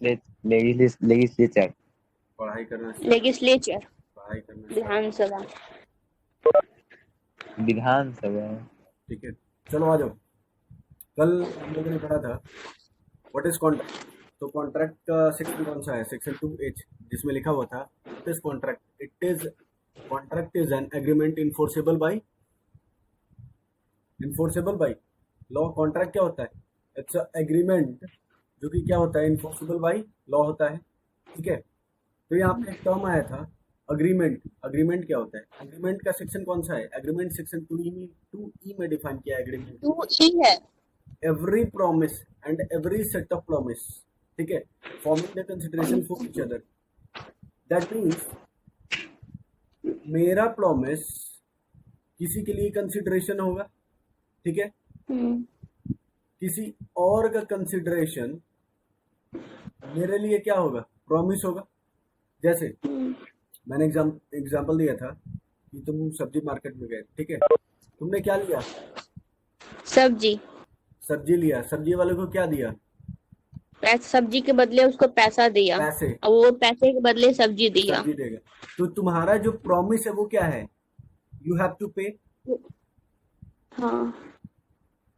Legislature. पढ़ाई करना legislature पढ़ाई करना विधानसभा। विधानसभा। ठीक है, चलो आ जाओ। कल हम लोगों ने पढ़ा था व्हाट इज कॉन्ट्रैक्ट। तो कॉन्ट्रैक्ट का सेक्शन कौन सा है? सेक्शन 2H, जिसमें लिखा हुआ था what is contract. Contract is an agreement enforceable by law. Contract क्या होता है? इट्स एग्रीमेंट जो कि क्या होता है? इन्फोर्सेबल बाय लॉ होता है। ठीक है, तो यहाँ पे एक टर्म आया था अग्रीमेंट। अग्रीमेंट क्या होता है? अग्रीमेंट का सेक्शन कौन सा है? एग्रीमेंट सेक्शन 2E में डिफाइन किया है एग्रीमेंट। 2E है। Every promise and every set of promise, ठीक है, forming the consideration for each other. That means मेरा प्रॉमिस किसी के लिए कंसिडरेशन होगा, ठीक है, किसी और का कंसिडरेशन मेरे लिए क्या होगा? प्रॉमिस होगा। जैसे मैंने एग्जांपल दिया था कि तुम सब्जी मार्केट में गए, ठीक है, तुमने क्या लिया? सब्जी लिया। सब्जी वाले को क्या दिया? सब्जी के बदले उसको पैसा दिया, पैसे। और वो पैसे के बदले सब्जी दिया। सब्जी देगा। तो तुम्हारा जो प्रॉमिस है वो क्या है? यू हैव टू पे। हाँ।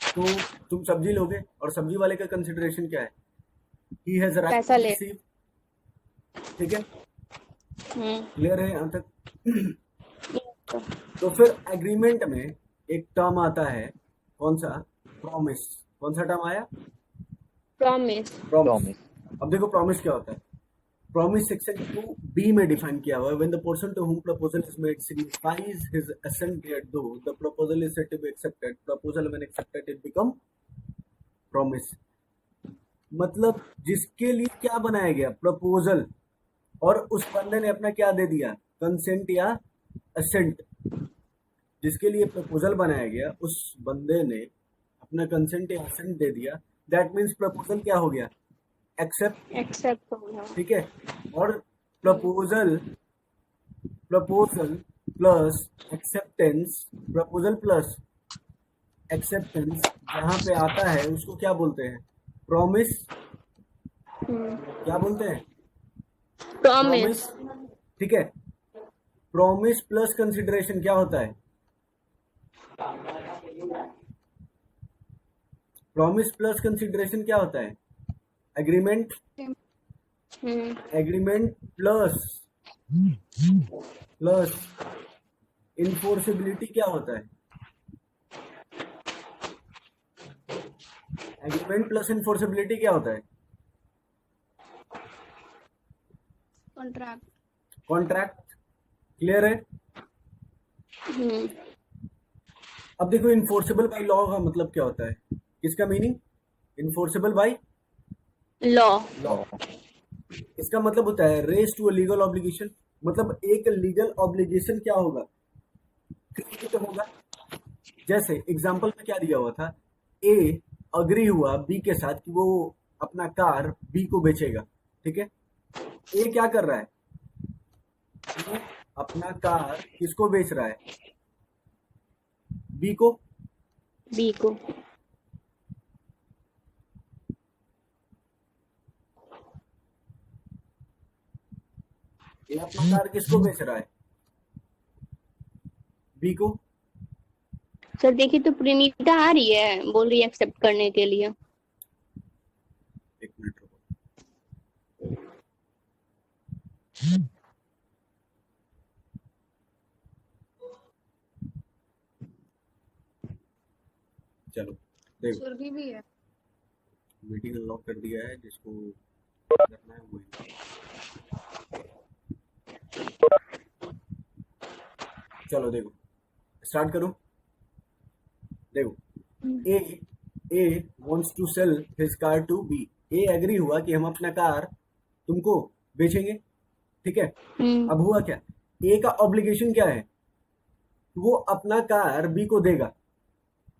तो तुम सब्जी लोगे और सब्जी वाले का कंसिडरेशन क्या है? ही हैज राइट पैसा टू ले। रिसीव। ठीक है, क्लियर है यहाँ तक? तो फिर एग्रीमेंट में एक टर्म आता है, कौन सा? प्रॉमिस। कौन सा टर्म आया? प्रॉमिस। अब देखो प्रॉमिस क्या होता है। प्रॉमिस सेक्शन 2B में डिफाइन किया हुआ है। When the person to whom proposal is made signifies his assent thereto, the proposal is said to be accepted. Proposal when accepted it become promise. मतलब जिसके लिए क्या बनाया गया? प्रपोजल, और उस बंदे ने अपना क्या दे दिया? कंसेंट या असेंट। जिसके लिए प्रपोजल बनाया गया उस बंदे ने अपना कंसेंट या असेंट दे दिया। दैट मीन्स प्रपोजल क्या हो गया? एक्सेप्ट हो गया। ठीक है, और प्रपोजल प्लस एक्सेप्टेंस जहां पे आता है उसको क्या बोलते हैं? प्रॉमिस। क्या बोलते हैं? प्रॉमिस। ठीक है, प्रॉमिस प्लस कंसिडरेशन क्या होता है? प्रॉमिस प्लस कंसिडरेशन क्या होता है? एग्रीमेंट। एग्रीमेंट प्लस इन्फोर्सेबिलिटी क्या होता है? एग्रीमेंट प्लस इन्फोर्सेबिलिटी क्या होता है? कॉन्ट्रैक्ट। क्लियर है? अब देखो इन्फोर्सेबल बाय लॉ का मतलब क्या होता है? किसका मीनिंग? Enforceable by law. इसका मतलब होता है rise to a legal obligation. मतलब एक लीगल ऑब्लिगेशन क्या होगा? क्रिएट होगा। जैसे एग्जांपल में क्या दिया हुआ था? ए अग्री हुआ बी के साथ कि वो अपना कार बी को बेचेगा, ठीक है। ए क्या कर रहा है? ए अपना कार किसको बेच रहा है? बी को। ए अपना कार किसको बेच रहा है? बी को। सर देखिए, तो प्रणीता आ रही है, बोल रही है एक्सेप्ट करने के लिए। एक मिनट रुको। चलो देखो, सुरभि भी है। मीटिंग अनलॉक कर दिया है, जिसको करना है वही। चलो देखो, स्टार्ट करो। देखो, A wants to sell his car to B. A agree हुआ कि हम अपना कार तुमको बेचेंगे, ठीक है। अब हुआ क्या? ए का ऑब्लिगेशन क्या है? वो अपना कार बी को देगा,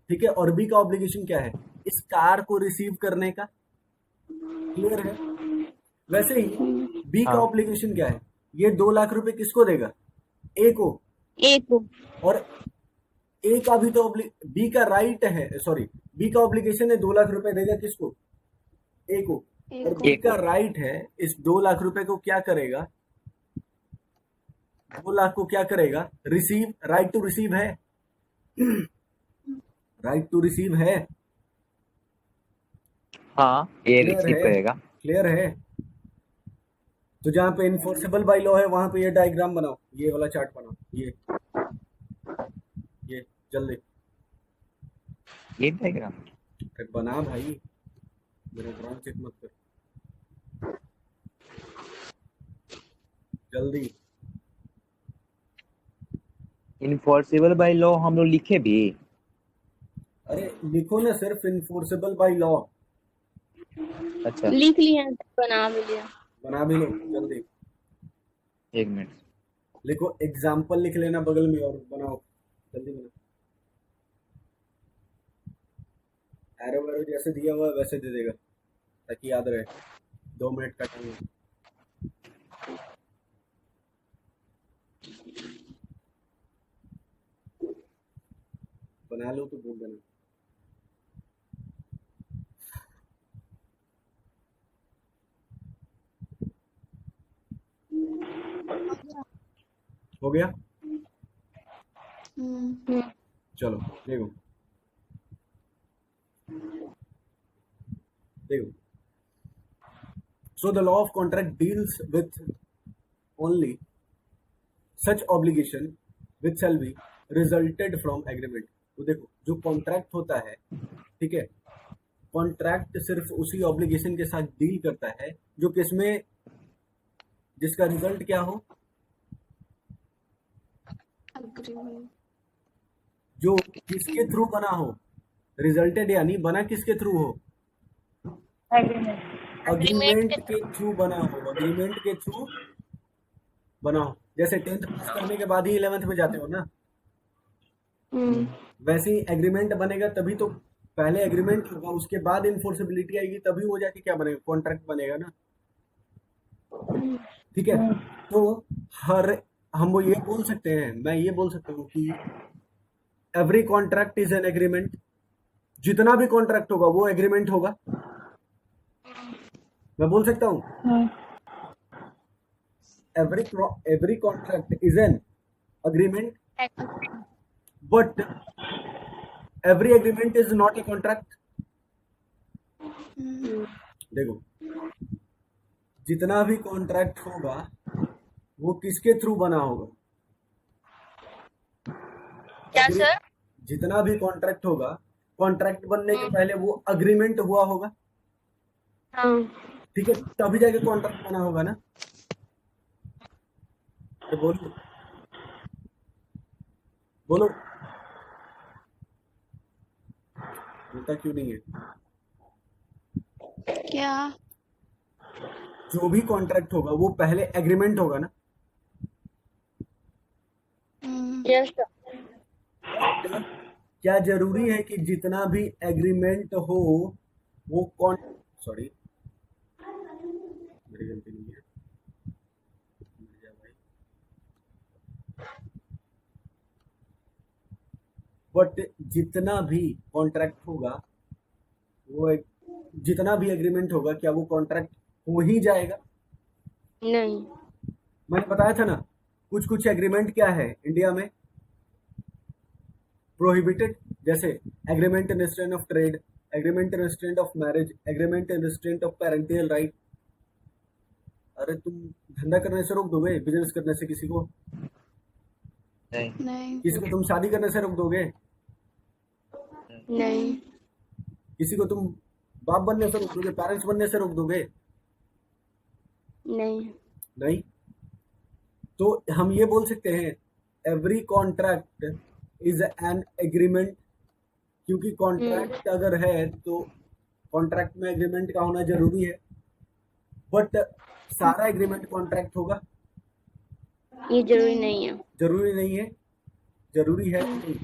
ठीक है, और बी का ऑब्लिगेशन क्या है? इस कार को रिसीव करने का। क्लियर है? वैसे ही बी का ऑब्लिगेशन क्या है? ये 2 लाख रुपए किसको देगा? ए को। और ए का भी तो बी का राइट है, सॉरी, बी का ऑब्लिगेशन है 2 लाख रुपए देगा किसको? ए को। और बी का राइट है, इस 2 लाख रुपए को क्या करेगा, 2 लाख को क्या करेगा, रिसीव, राइट टू रिसीव है, राइट टू रिसीव है, हाँ ये क्लियर रिसीव है, करेगा। क्लियर है। तो जहां पे इन्फोर्सेबल बाय लॉ है वहां पे ये डायग्राम बनाओ, ये वाला चार्ट बनाओ, ये जल्दी ये डायग्राम फिर बना भाई, मेरा ड्रॉइंग चेक मत कर, जल्दी। इनफोर्सेबल बाय लॉ हम लोग लिखे भी। अरे लिखो ना सिर्फ इन्फोर्सेबल बाय लॉ, अच्छा लिख लिया, बना भी लिया। बना भी लो जल्दी, 1 मिनट। लिखो, एग्जाम्पल लिख लेना बगल में और बनाओ, जल्दी बनाओ। एरो वेरो जैसे दिया हुआ है वैसे दे देगा ताकि याद रहे, 2 मिनट का टाइम है। बना लो तो बोल देना। हो गया, चलो देखो, देखो, so the law of contract deals with only such obligation which shall be resulted from agreement। तो देखो, जो कॉन्ट्रैक्ट होता है, ठीक है, कॉन्ट्रैक्ट सिर्फ उसी ऑब्लिगेशन के साथ डील करता है जो किसमें, जिसका रिजल्ट क्या हो, जो किसके थ्रू बना हो, रिजल्टेड यानी बना किसके थ्रू हो, अग्रीमेंट के थ्रू बना हो, अग्रीमेंट के थ्रू बना हो। जैसे 10th पास करने के बाद ही 11th में जाते हो ना, वैसे ही एग्रीमेंट बनेगा, तभी तो पहले एग्रीमेंट होगा उसके बाद इन्फोर्सेबिलिटी आएगी, तभी वो जाके क्या बनेगा, कॉन्ट्रैक्ट बनेगा ना, ठीक है। तो हम वो ये बोल सकते हैं, मैं ये बोल सकता हूँ कि every contract is an agreement, जितना भी कॉन्ट्रैक्ट होगा वो एग्रीमेंट होगा, मैं बोल सकता हूँ every contract is an agreement, but every agreement is not a contract। देखो, जितना भी कॉन्ट्रैक्ट होगा वो किसके थ्रू बना होगा, क्या सर? जितना भी कॉन्ट्रैक्ट होगा, कॉन्ट्रैक्ट बनने के पहले वो अग्रीमेंट हुआ होगा, हाँ, ठीक है, तभी जाके कॉन्ट्रैक्ट बना होगा ना। तो बोलो बोलो, बोलता क्यों नहीं है? क्या? जो भी कॉन्ट्रैक्ट होगा वो पहले एग्रीमेंट होगा ना, यस सर। क्या जरूरी है कि जितना भी एग्रीमेंट हो वो सॉरी मेरी गलती नहीं है, बट जितना भी कॉन्ट्रैक्ट होगा वो जितना भी एग्रीमेंट होगा क्या वो कॉन्ट्रैक्ट हो ही जाएगा? नहीं। मैंने बताया था ना, कुछ कुछ एग्रीमेंट क्या है इंडिया में प्रोहिबिटेड, जैसे agreement in restraint of trade, agreement in restraint of marriage, agreement in restraint of parental right. अरे तुम धंधा करने से रोक दोगे, बिजनेस करने से किसी को? नहीं। किसी को तुम शादी करने से रोक दोगे? नहीं। किसी को तुम बाप बनने से रोक दोगे, पेरेंट्स बनने से रोक दोगे? नहीं। नहीं। तो हम ये बोल सकते हैं every contract is an agreement, क्योंकि कॉन्ट्रैक्ट अगर है तो कॉन्ट्रैक्ट में एग्रीमेंट का होना जरूरी है, बट सारा एग्रीमेंट कॉन्ट्रैक्ट होगा? ये जरूरी नहीं है। जरूरी नहीं है, जरूरी है नहीं,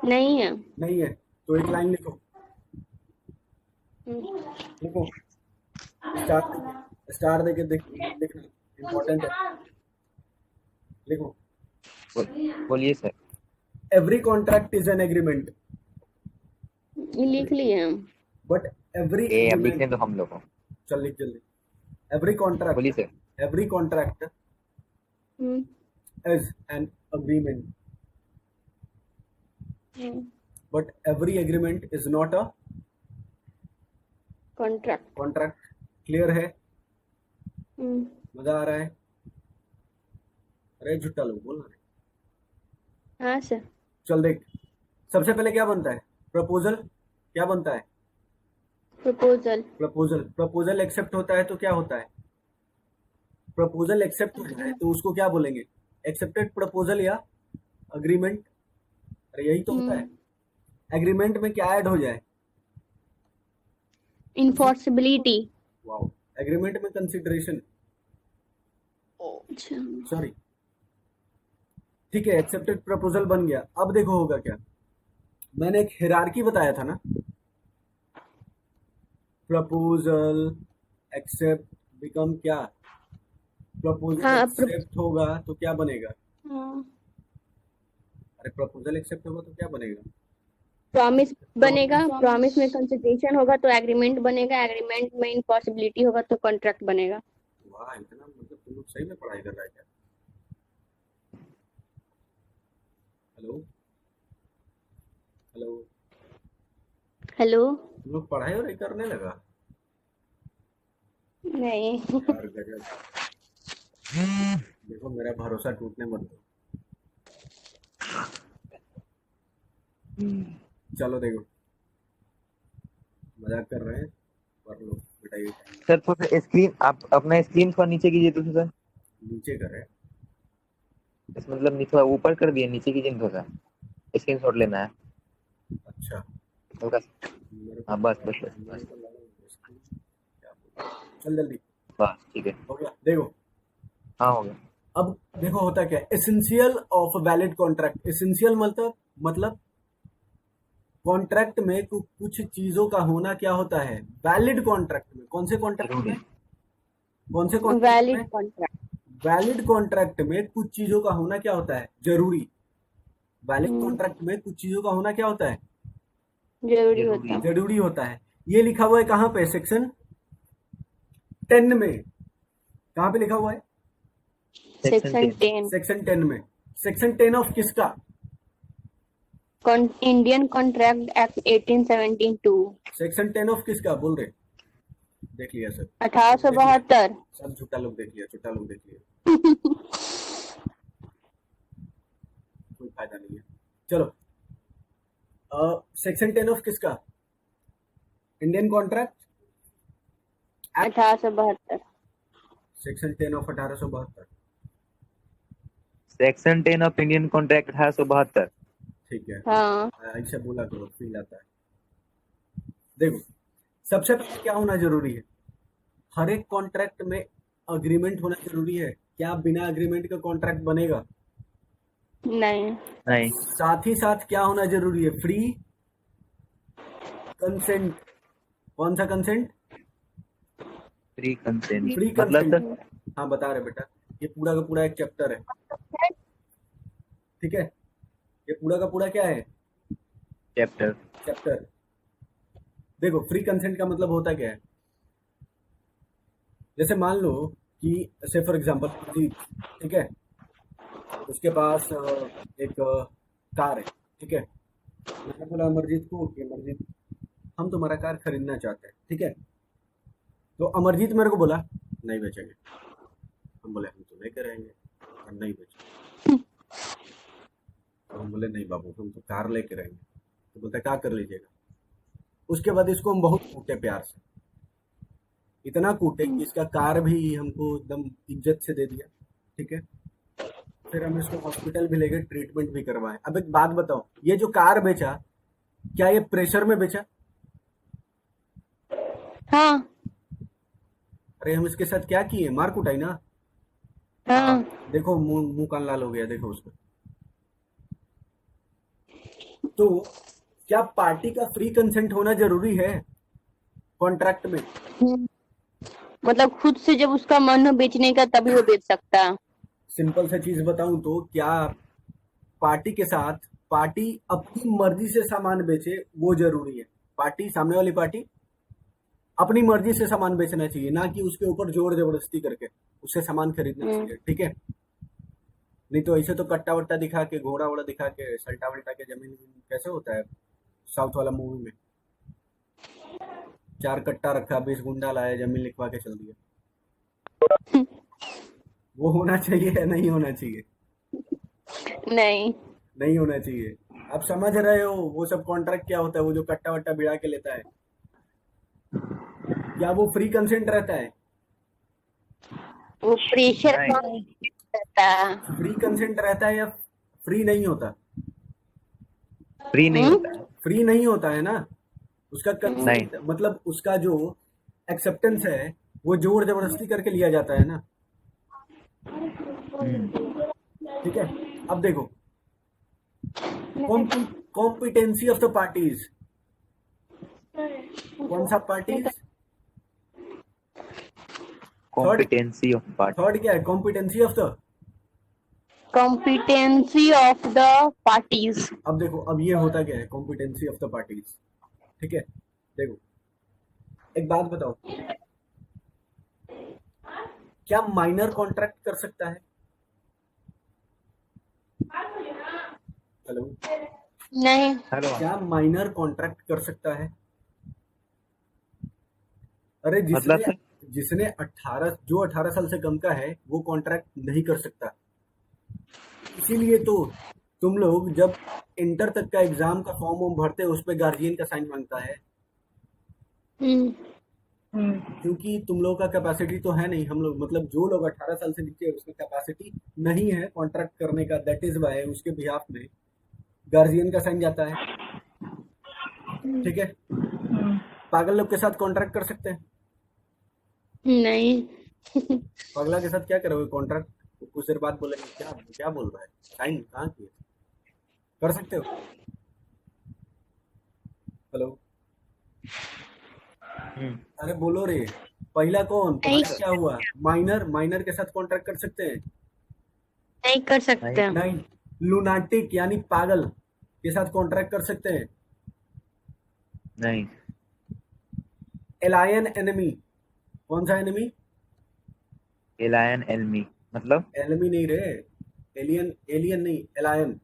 नहीं है। नहीं है। तो एक लाइन लिखो, लिखो, स्टार देके लिखना इंपॉर्टेंट है, लिखो, बोलिए sir. Every contract is an agreement, ये लिख लिए हम। बट एवरी ये अब लिखने दो हम लोग को। चल लिख जल्दी। बोलिए sir. Every contract hmm is an agreement, but every agreement is not a contract. Contract. Clear है? मजा आ रहा है? अरे झुट्टा लोग बोल रहे। हाँ सर। चल देख, सबसे पहले क्या बनता है? प्रपोजल। क्या बनता है? प्रपोजल। प्रपोजल एक्सेप्ट होता है तो क्या होता है? प्रपोजल एक्सेप्ट होता है तो उसको क्या बोलेंगे? एक्सेप्टेड प्रपोजल या अग्रीमेंट। अरे यही तो होता है। एग्रीमेंट में क्या ऐड हो जाए? इन्फोर्सिबिलिटी। वाओ। एग्रीमेंट में कंसिडरेशन। अच्छा। सॉरी, ठीक है, एक्सेप्टेड प्रपोजल बन गया। अब देखो होगा क्या। मैंने एक हिरार्की बताया था ना, प्रपोजल एक्सेप्ट बिकम क्या? प्रपोजल हाँ एक्सेप्ट होगा तो क्या बनेगा? हाँ, अरे प्रपोजल एक्सेप्ट होगा तो क्या बनेगा? प्रॉमिस बनेगा, प्रॉमिस में कंसिडरेशन होगा तो एग्रीमेंट बनेगा, एग्रीमेंट में इम्पॉसिबिलिटी होगा तो कॉन्ट्रैक्ट बनेगा। वाह, इतना मतलब तुम लोग सही में पढ़ाई कर रहा है क्या? Hello hello, hello. तुम लोग पढ़ाई और ही करने लगा नहीं। यार, गजब। देखो मेरा भरोसा टूटने मत दो। चलो देखो, मजाक कर रहे हैं, कर लो बेटा ये टाइम। सर थोड़ा स्क्रीन, आप अपना स्क्रीन थोड़ा नीचे कीजिए तो सर। नीचे कर रहे हैं। इस मतलब थोड़ा ऊपर कर दिए, नीचे कीजिए थोड़ा। स्क्रीन शॉट लेना है अच्छा, हल्का। मेरे को हाँ बस बस बस मेरे बस को लगा screen क्या बोल- चल जल्दी बस ठीक है। हो गया। देखो हाँ हो गया। अब देखो होता क्या है। Essential of valid contract. Essential मतलब कॉन्ट्रैक्ट में कुछ चीजों का होना क्या होता है? वैलिड कॉन्ट्रैक्ट में। कौन से कॉन्ट्रैक्ट जरूरी। में? कौन से कॉन्ट्रैक्ट वैलिड में? कॉन्ट्रैक्ट। वैलिड कॉन्ट्रैक्ट में कुछ चीजों का होना क्या होता है? जरूरी। वैलिड कॉन्ट्रैक्ट में कुछ चीजों का होना क्या होता है? जरूरी जरूरी। होता है। जरूरी होता है। ये लिखा हुआ है कहाँ पे? सेक्शन 10 में। कहाँ पे लिखा हुआ है? सेक्शन 10। सेक्शन 10 में। सेक्शन 10 ऑफ किसका? Indian contract act 1872। Section 10 of किसका बोल रहे? देख लिया सर। 1872। सब झूठा लोग देख लिया, झूठा लोग देख लिया, कोई फायदा नहीं है। चलो, सेक्शन 10 ऑफ किसका? Indian contract act. 1872। Section 10 of 1872। Section 10 of Indian contract 1872। ठीक है, हाँ। ऐसे बोला करो, फील आता है। देखो, सबसे पहले क्या होना जरूरी है? हर एक कॉन्ट्रैक्ट में अग्रीमेंट होना जरूरी है। क्या बिना अग्रीमेंट का कॉन्ट्रैक्ट बनेगा? नहीं। नहीं। साथ ही साथ क्या होना जरूरी है? Free consent. कौन सा कंसेंट? फ्री कंसेंट फ्री मतलब कंसेंट। सर। हाँ बता रहे बेटा, ये पूरा का पूरा एक चैप्टर है, ठीक है? ये पूरा का पूरा क्या है? चैप्टर। देखो, फ्री कंसेंट का मतलब होता क्या है? जैसे मान लो कि से फॉर एग्जांपल अजीत, ठीक है, उसके पास एक कार है, ठीक है। मैंने बोला अमरजीत को कि अमरजीत, हम तुम्हारा कार खरीदना चाहते हैं, ठीक है। तो अमरजीत मेरे को बोला नहीं बेचेंगे। हम बोले हम तो लेके रहेंगे, और नहीं बेचेंगे। तो हम बोले नहीं बाबू, हम तो कार लेके रहेंगे। तो बोलते क्या कर लीजिएगा। उसके बाद इसको हम बहुत कूटे, प्यार से इतना कूटे कि इसका कार भी हमको एकदम इज्जत से दे दिया, ठीक है। फिर हम इसको हॉस्पिटल भी ले गए, ट्रीटमेंट भी करवाए। अब एक बात बताओ, ये जो कार बेचा, क्या ये प्रेशर में बेचा? हाँ। अरे हम इसके साथ क्या किए? मार कुटाई ना। हाँ। देखो मुंह मुंह कान लाल हो गया, देखो उसका। तो क्या पार्टी का फ्री कंसेंट होना जरूरी है कॉन्ट्रैक्ट में? मतलब खुद से जब उसका मन हो बेचने का तभी वो बेच सकता है। सिंपल सा चीज बताऊं तो, क्या पार्टी के साथ पार्टी अपनी मर्जी से सामान बेचे वो जरूरी है? पार्टी, सामने वाली पार्टी अपनी मर्जी से सामान बेचना चाहिए, ना कि उसके ऊपर जोर जबरदस्ती करके उससे सामान खरीदना चाहिए, ठीक है। नहीं तो ऐसे तो कट्टा वट्टा दिखा के, घोड़ा वोड़ा दिखा के, सल्टा वल्टा के जमीन कैसे होता है साउथ वाला मूवी में, 4 कट्टा रखा, 20 गुंडा लाया, जमीन लिखवा के चल दिया। वो होना चाहिए या नहीं होना चाहिए? नहीं। नहीं होना चाहिए। आप समझ रहे हो वो सब कॉन्ट्रैक्ट क्या होता है, वो जो कट्टा वट्टा भिड़ा के लेता है, क्या वो फ्री कंसेंट रहता है? वो प्रेशर नहीं। कम रहता। फ्री कंसेंट रहता है या फ्री नहीं होता? फ्री नहीं होता है। फ्री नहीं होता है ना उसका नहीं। कंसेंट, मतलब उसका जो एक्सेप्टेंस है वो जोर जबरदस्ती करके लिया जाता है ना, ठीक है। अब देखो, कॉम्पिटेंसी ऑफ द पार्टीज, कौन सा parties? Competency of part. Third क्या है? Competency of the, competency of the parties. अब देखो, अब ये होता क्या है कॉम्पिटेंसी ऑफ द पार्टीज, ठीक है। देखो एक बात बताओ, क्या माइनर कॉन्ट्रैक्ट कर सकता है? हेलो, नहीं। हेलो। क्या माइनर कॉन्ट्रैक्ट कर सकता है? अरे मतलब जिसने जिसने 18 साल से कम का है वो कॉन्ट्रैक्ट नहीं कर सकता। इसीलिए तो तुम लोग जब इंटर तक का एग्जाम का फॉर्म वॉर्म भरते हो उस पे गार्जियन का साइन मांगता है, क्योंकि तुम लोगों का कैपेसिटी तो है नहीं। हम लोग मतलब जो लोग 18 साल से नीचे है उसमें कैपेसिटी नहीं है कॉन्ट्रैक्ट करने का, दैट इज वाई उसके बिहाफ में गार्जियन का साइन जाता है, ठीक है। पागल लोग के साथ कॉन्ट्रैक्ट कर सकते हैं? नहीं। पगला के साथ क्या करोगे कॉन्ट्रैक्ट? कुछ देर बाद बोलेंगे क्या क्या बोल रहा है, साइन कहाँ किया? कर सकते हो? हेलो, अरे बोलो रे, पहला कौन, तुम्हारा क्या हुआ? माइनर, माइनर के साथ कॉन्ट्रैक्ट कर सकते हैं? नहीं कर सकते। नहीं। लुनाटिक यानी पागल के साथ कॉन्ट्रैक्ट कर सकते हैं? नहीं। एलायन एनिमी, कौन सा एनिमी? एलायन एलमी मतलब एनिमी नहीं रे, एलियन, एलियन नहीं, एलायन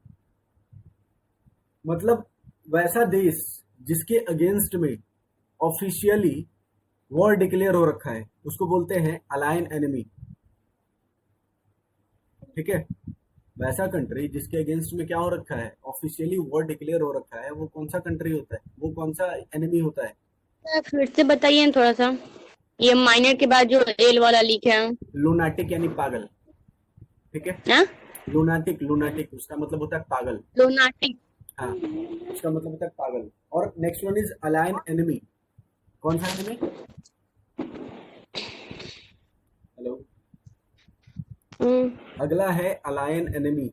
मतलब वैसा देश जिसके अगेंस्ट में ऑफिशियली वॉर डिक्लेयर हो रखा है उसको बोलते हैं अलायन एनिमी, ठीक है। वैसा कंट्री जिसके अगेंस्ट में क्या हो रखा है, ऑफिशियली वॉर डिक्लेयर हो रखा है, वो कौन सा कंट्री होता है, वो कौन सा एनिमी होता है? फिर से बताइए ना थोड़ा सा, ये माइनर के बाद जो एल वाला लिखा है। लुनाटिक यानी पागल, ठीक है। हाँ? लुनाटिक, लुनाटिक उसका मतलब होता है पागल, लुनाटिक। हाँ उसका मतलब होता है पागल। और नेक्स्ट वन इज अलायन एनिमी, कौन सा एनिमी? हेलो, अगला है अलायन एनिमी,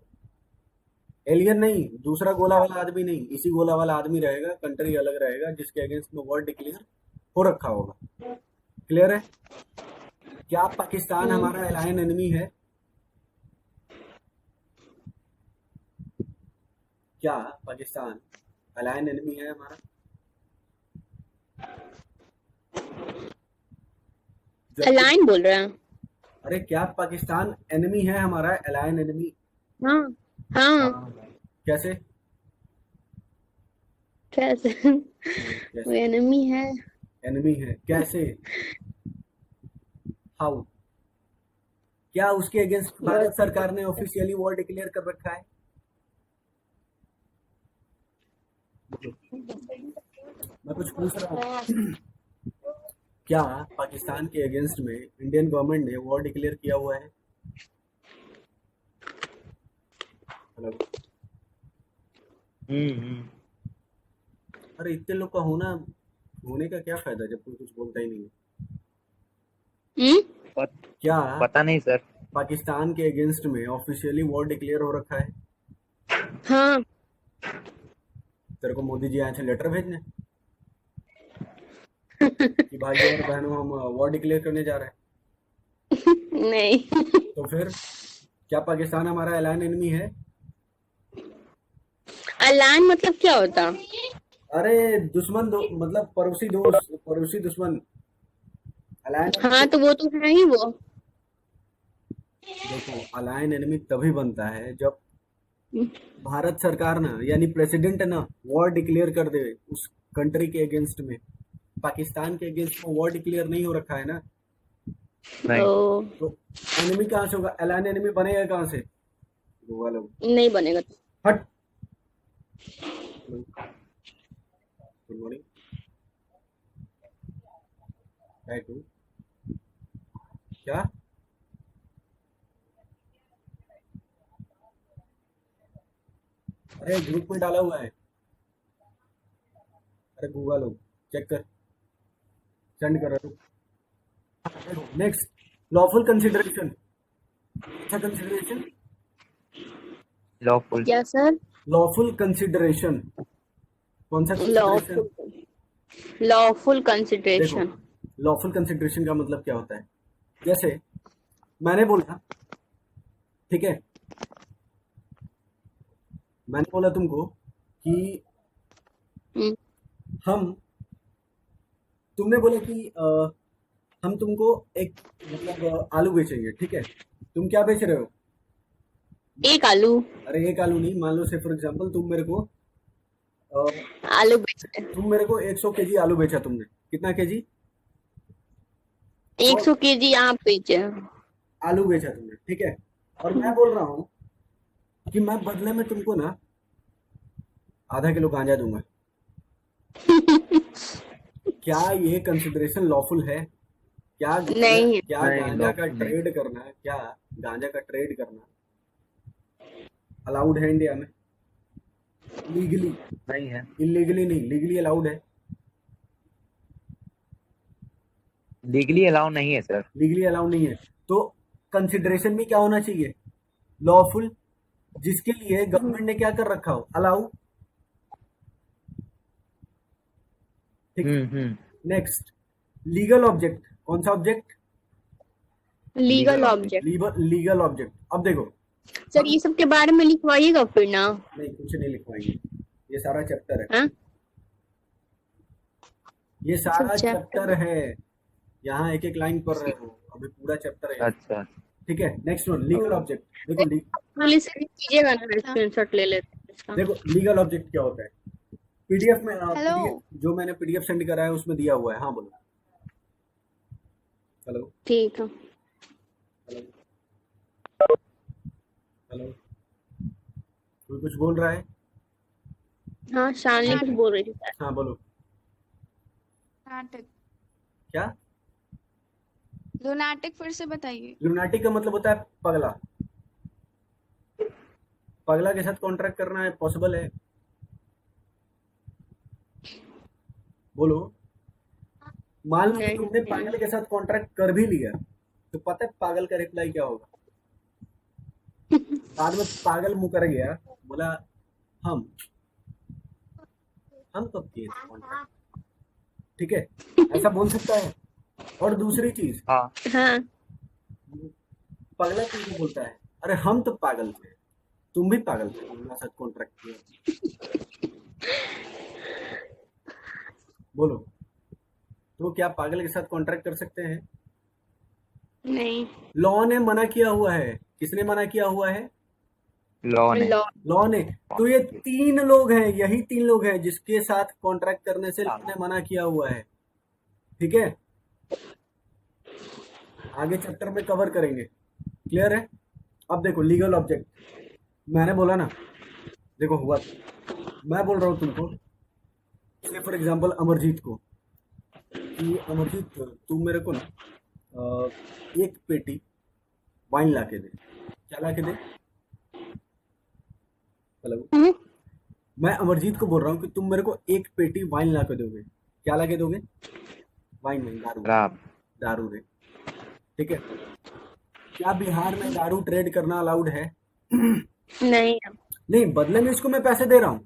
एलियन नहीं, दूसरा गोला वाला आदमी नहीं, इसी गोला वाला आदमी रहेगा, कंट्री अलग रहेगा जिसके अगेंस्ट में वॉर डिक्लेयर हो रखा होगा, क्लियर है? क्या पाकिस्तान हमारा अलायन एनिमी है? क्या पाकिस्तान अलायन एनिमी है हमारा? अलाइन बोल रहे हैं? अरे क्या पाकिस्तान एनिमी है हमारा, अलायन एनिमी? हाँ। हाँ। कैसे? कैसे? वो एनिमी है। एनिमी है कैसे? हाउ? क्या उसके अगेंस्ट भारत सरकार ने ऑफिशियली वॉर डिक्लेयर कर रखा है? मैं कुछ पूछ रहा हूँ, क्या पाकिस्तान के अगेंस्ट में इंडियन गवर्नमेंट ने वॉर डिक्लेयर किया हुआ है? हेलो, अरे इतने लोग का होने का क्या फायदा जब कोई कुछ बोलता ही नहीं है? क्या पता नहीं सर। पाकिस्तान के अगेंस्ट में ऑफिशियली वॉर डिक्लेयर हो रखा है? हाँ। तेरे को मोदी जी आए थे लेटर भेजने कि भाइयों और बहनों हम वॉर डिक्लेयर करने जा रहे हैं? नहीं। तो फिर क्या पाकिस्तान हमारा एलान एनिमी है? अलाइन मतलब क्या होता? अरे दुश्मन मतलब पड़ोसी दोस्त, पड़ोसी दुश्मन, अलायन हाँ तो वो तो है ही वो। देखो, अलायन एनिमी तभी बनता है जब भारत सरकार ना, यानी प्रेसिडेंट ना, वॉर डिक्लेयर कर दे उस कंट्री के अगेंस्ट में। पाकिस्तान के अगेंस्ट में वॉर डिक्लेयर नहीं हो रखा है ना, नहीं। ओ, तो एनिमी कहाँ से होगा? अलायन एनिमी बनेगा कहाँ से? गोवा लोग। नहीं बनेगा। हट। Good morning. क्या? अरे ग्रुप में डाला हुआ है। अरे गोवा लोग, चेक कर, सेंड कर रहा हूँ। Next, lawful consideration. अच्छा कंसिडरेशन, लॉफुल। क्या सर? Lawful consideration. कौन सा कंसिडरेशन? लॉफुल, लॉफुल देखो, कंसिडरेशन। लॉफुल कंसिडरेशन का मतलब क्या होता है? जैसे मैंने बोला, ठीक है, मैंने बोला तुमको कि हम्म, हम, तुमने बोला कि हम तुमको एक मतलब आलू बेचेंगे, ठीक है? तुम क्या बेच रहे हो? एक आलू। अरे एक आलू नहीं, मान लो से फॉर एग्जांपल तुम मेरे को अ, आलू बेचते हैं। तुम मेरे को 100 केजी आलू बेचा तुमने। कितना केजी? 100 केजी आप बेचे। आलू बेचा तुमने, ठीक है? और मैं बोल रहा हूँ कि मैं बदले में तुमको ना आधा किलो गांजा दूंगा। क्या ये कंसिडरेशन लॉफुल है? क्या गांजा, नहीं है। क्या नहीं, गांजा का lawful नहीं। ट्रेड करना, क्या गांजा का ट्रेड करना अलाउड है इंडिया में? लीगली, नहीं है। इलीगली नहीं, लीगली अलाउड है। लीगली अलाउ नहीं है सर। लीगली अलाउड नहीं है, तो कंसिडरेशन में क्या होना चाहिए? लॉफुल, जिसके लिए गवर्नमेंट ने क्या कर रखा हो, अलाउ। ठीक है? हम्म। Next, legal object. कौन सा object? Legal Legal object. Legal object. अब देखो, सर हम ये सब के बारे में लिखवाइएगा फिर ना। नहीं, कुछ नहीं लिखवाएंगे, ये सारा चैप्टर है, हाँ, ये सब सारा चैप्टर चैप्टर। है। यहाँ एक एक लाइन पढ़ रहे हो, अभी पूरा चैप्टर है यहाँ। अच्छा। ठीक है, नेक्स्ट वन, लीगल ऑब्जेक्ट। देखो पुलिस से कीजिएगा ना, स्क्रीनशॉट ले लेते हैं इसका। देखो लीगल ऑब्जेक्ट क्या होता है? पीडीएफ में हेलो। PDF, जो मैंने पीडीएफ सेंड करा है उसमें दिया हुआ है। हाँ बोलो। हेलो ठीक है। हेलो हेलो, कोई कुछ बोल रहा है? हाँ, शालिनी कुछ बोल रही थी सर। हाँ बोलो। लुनाटिक। क्या? लुनाटिक फिर से बताइए। लुनाटिक का मतलब होता है पगला। पगला के साथ कॉन्ट्रैक्ट करना है, पॉसिबल है? बोलो। मान लो कि तुमने पागल के साथ कॉन्ट्रैक्ट कर भी लिया, तो पता है पागल का रिप्लाई क्या होगा? बाद में पागल मुकर गया, बोला हम कब किए थे कॉन्ट्रैक्ट? ठीक है, ऐसा बोल सकता है। और दूसरी चीज, हाँ। हाँ, पगला क्यों बोलता है? अरे हम तो पागल थे, तुम भी पागल थे, तुम्हारे साथ कॉन्ट्रैक्ट किया। बोलो, तो क्या पागल के साथ कॉन्ट्रैक्ट कर सकते हैं? नहीं। लॉ ने मना किया हुआ है। किसने मना किया हुआ है? लॉ ने। लॉ। लॉ ने। तो ये 3 लोग हैं, यही 3 लोग हैं जिसके साथ कॉन्ट्रैक्ट करने से लॉ ने मना किया हुआ है। ठीक है, आगे चैप्टर में कवर करेंगे। क्लियर है? अब देखो लीगल ऑब्जेक्ट, मैंने बोला ना, देखो हुआ, मैं बोल रहा हूँ तुमको, से फॉर एग्जांपल अमरजीत को, कि अमरजीत तू मेरे को ना एक पेटी वाइन ला के दे। क्या ला के दे? हेलो, मैं अमरजीत को बोल रहा हूँ कि तुम मेरे को एक पेटी वाइन ला के दोगे। क्या ला के दोगे? वाइन नहीं, दारू। शराब। दारू रे। ठीक है, क्या बिहार में दारू ट्रेड करना अलाउड है? नहीं। नहीं, बदले में इसको मैं पैसे दे रहा हूँ,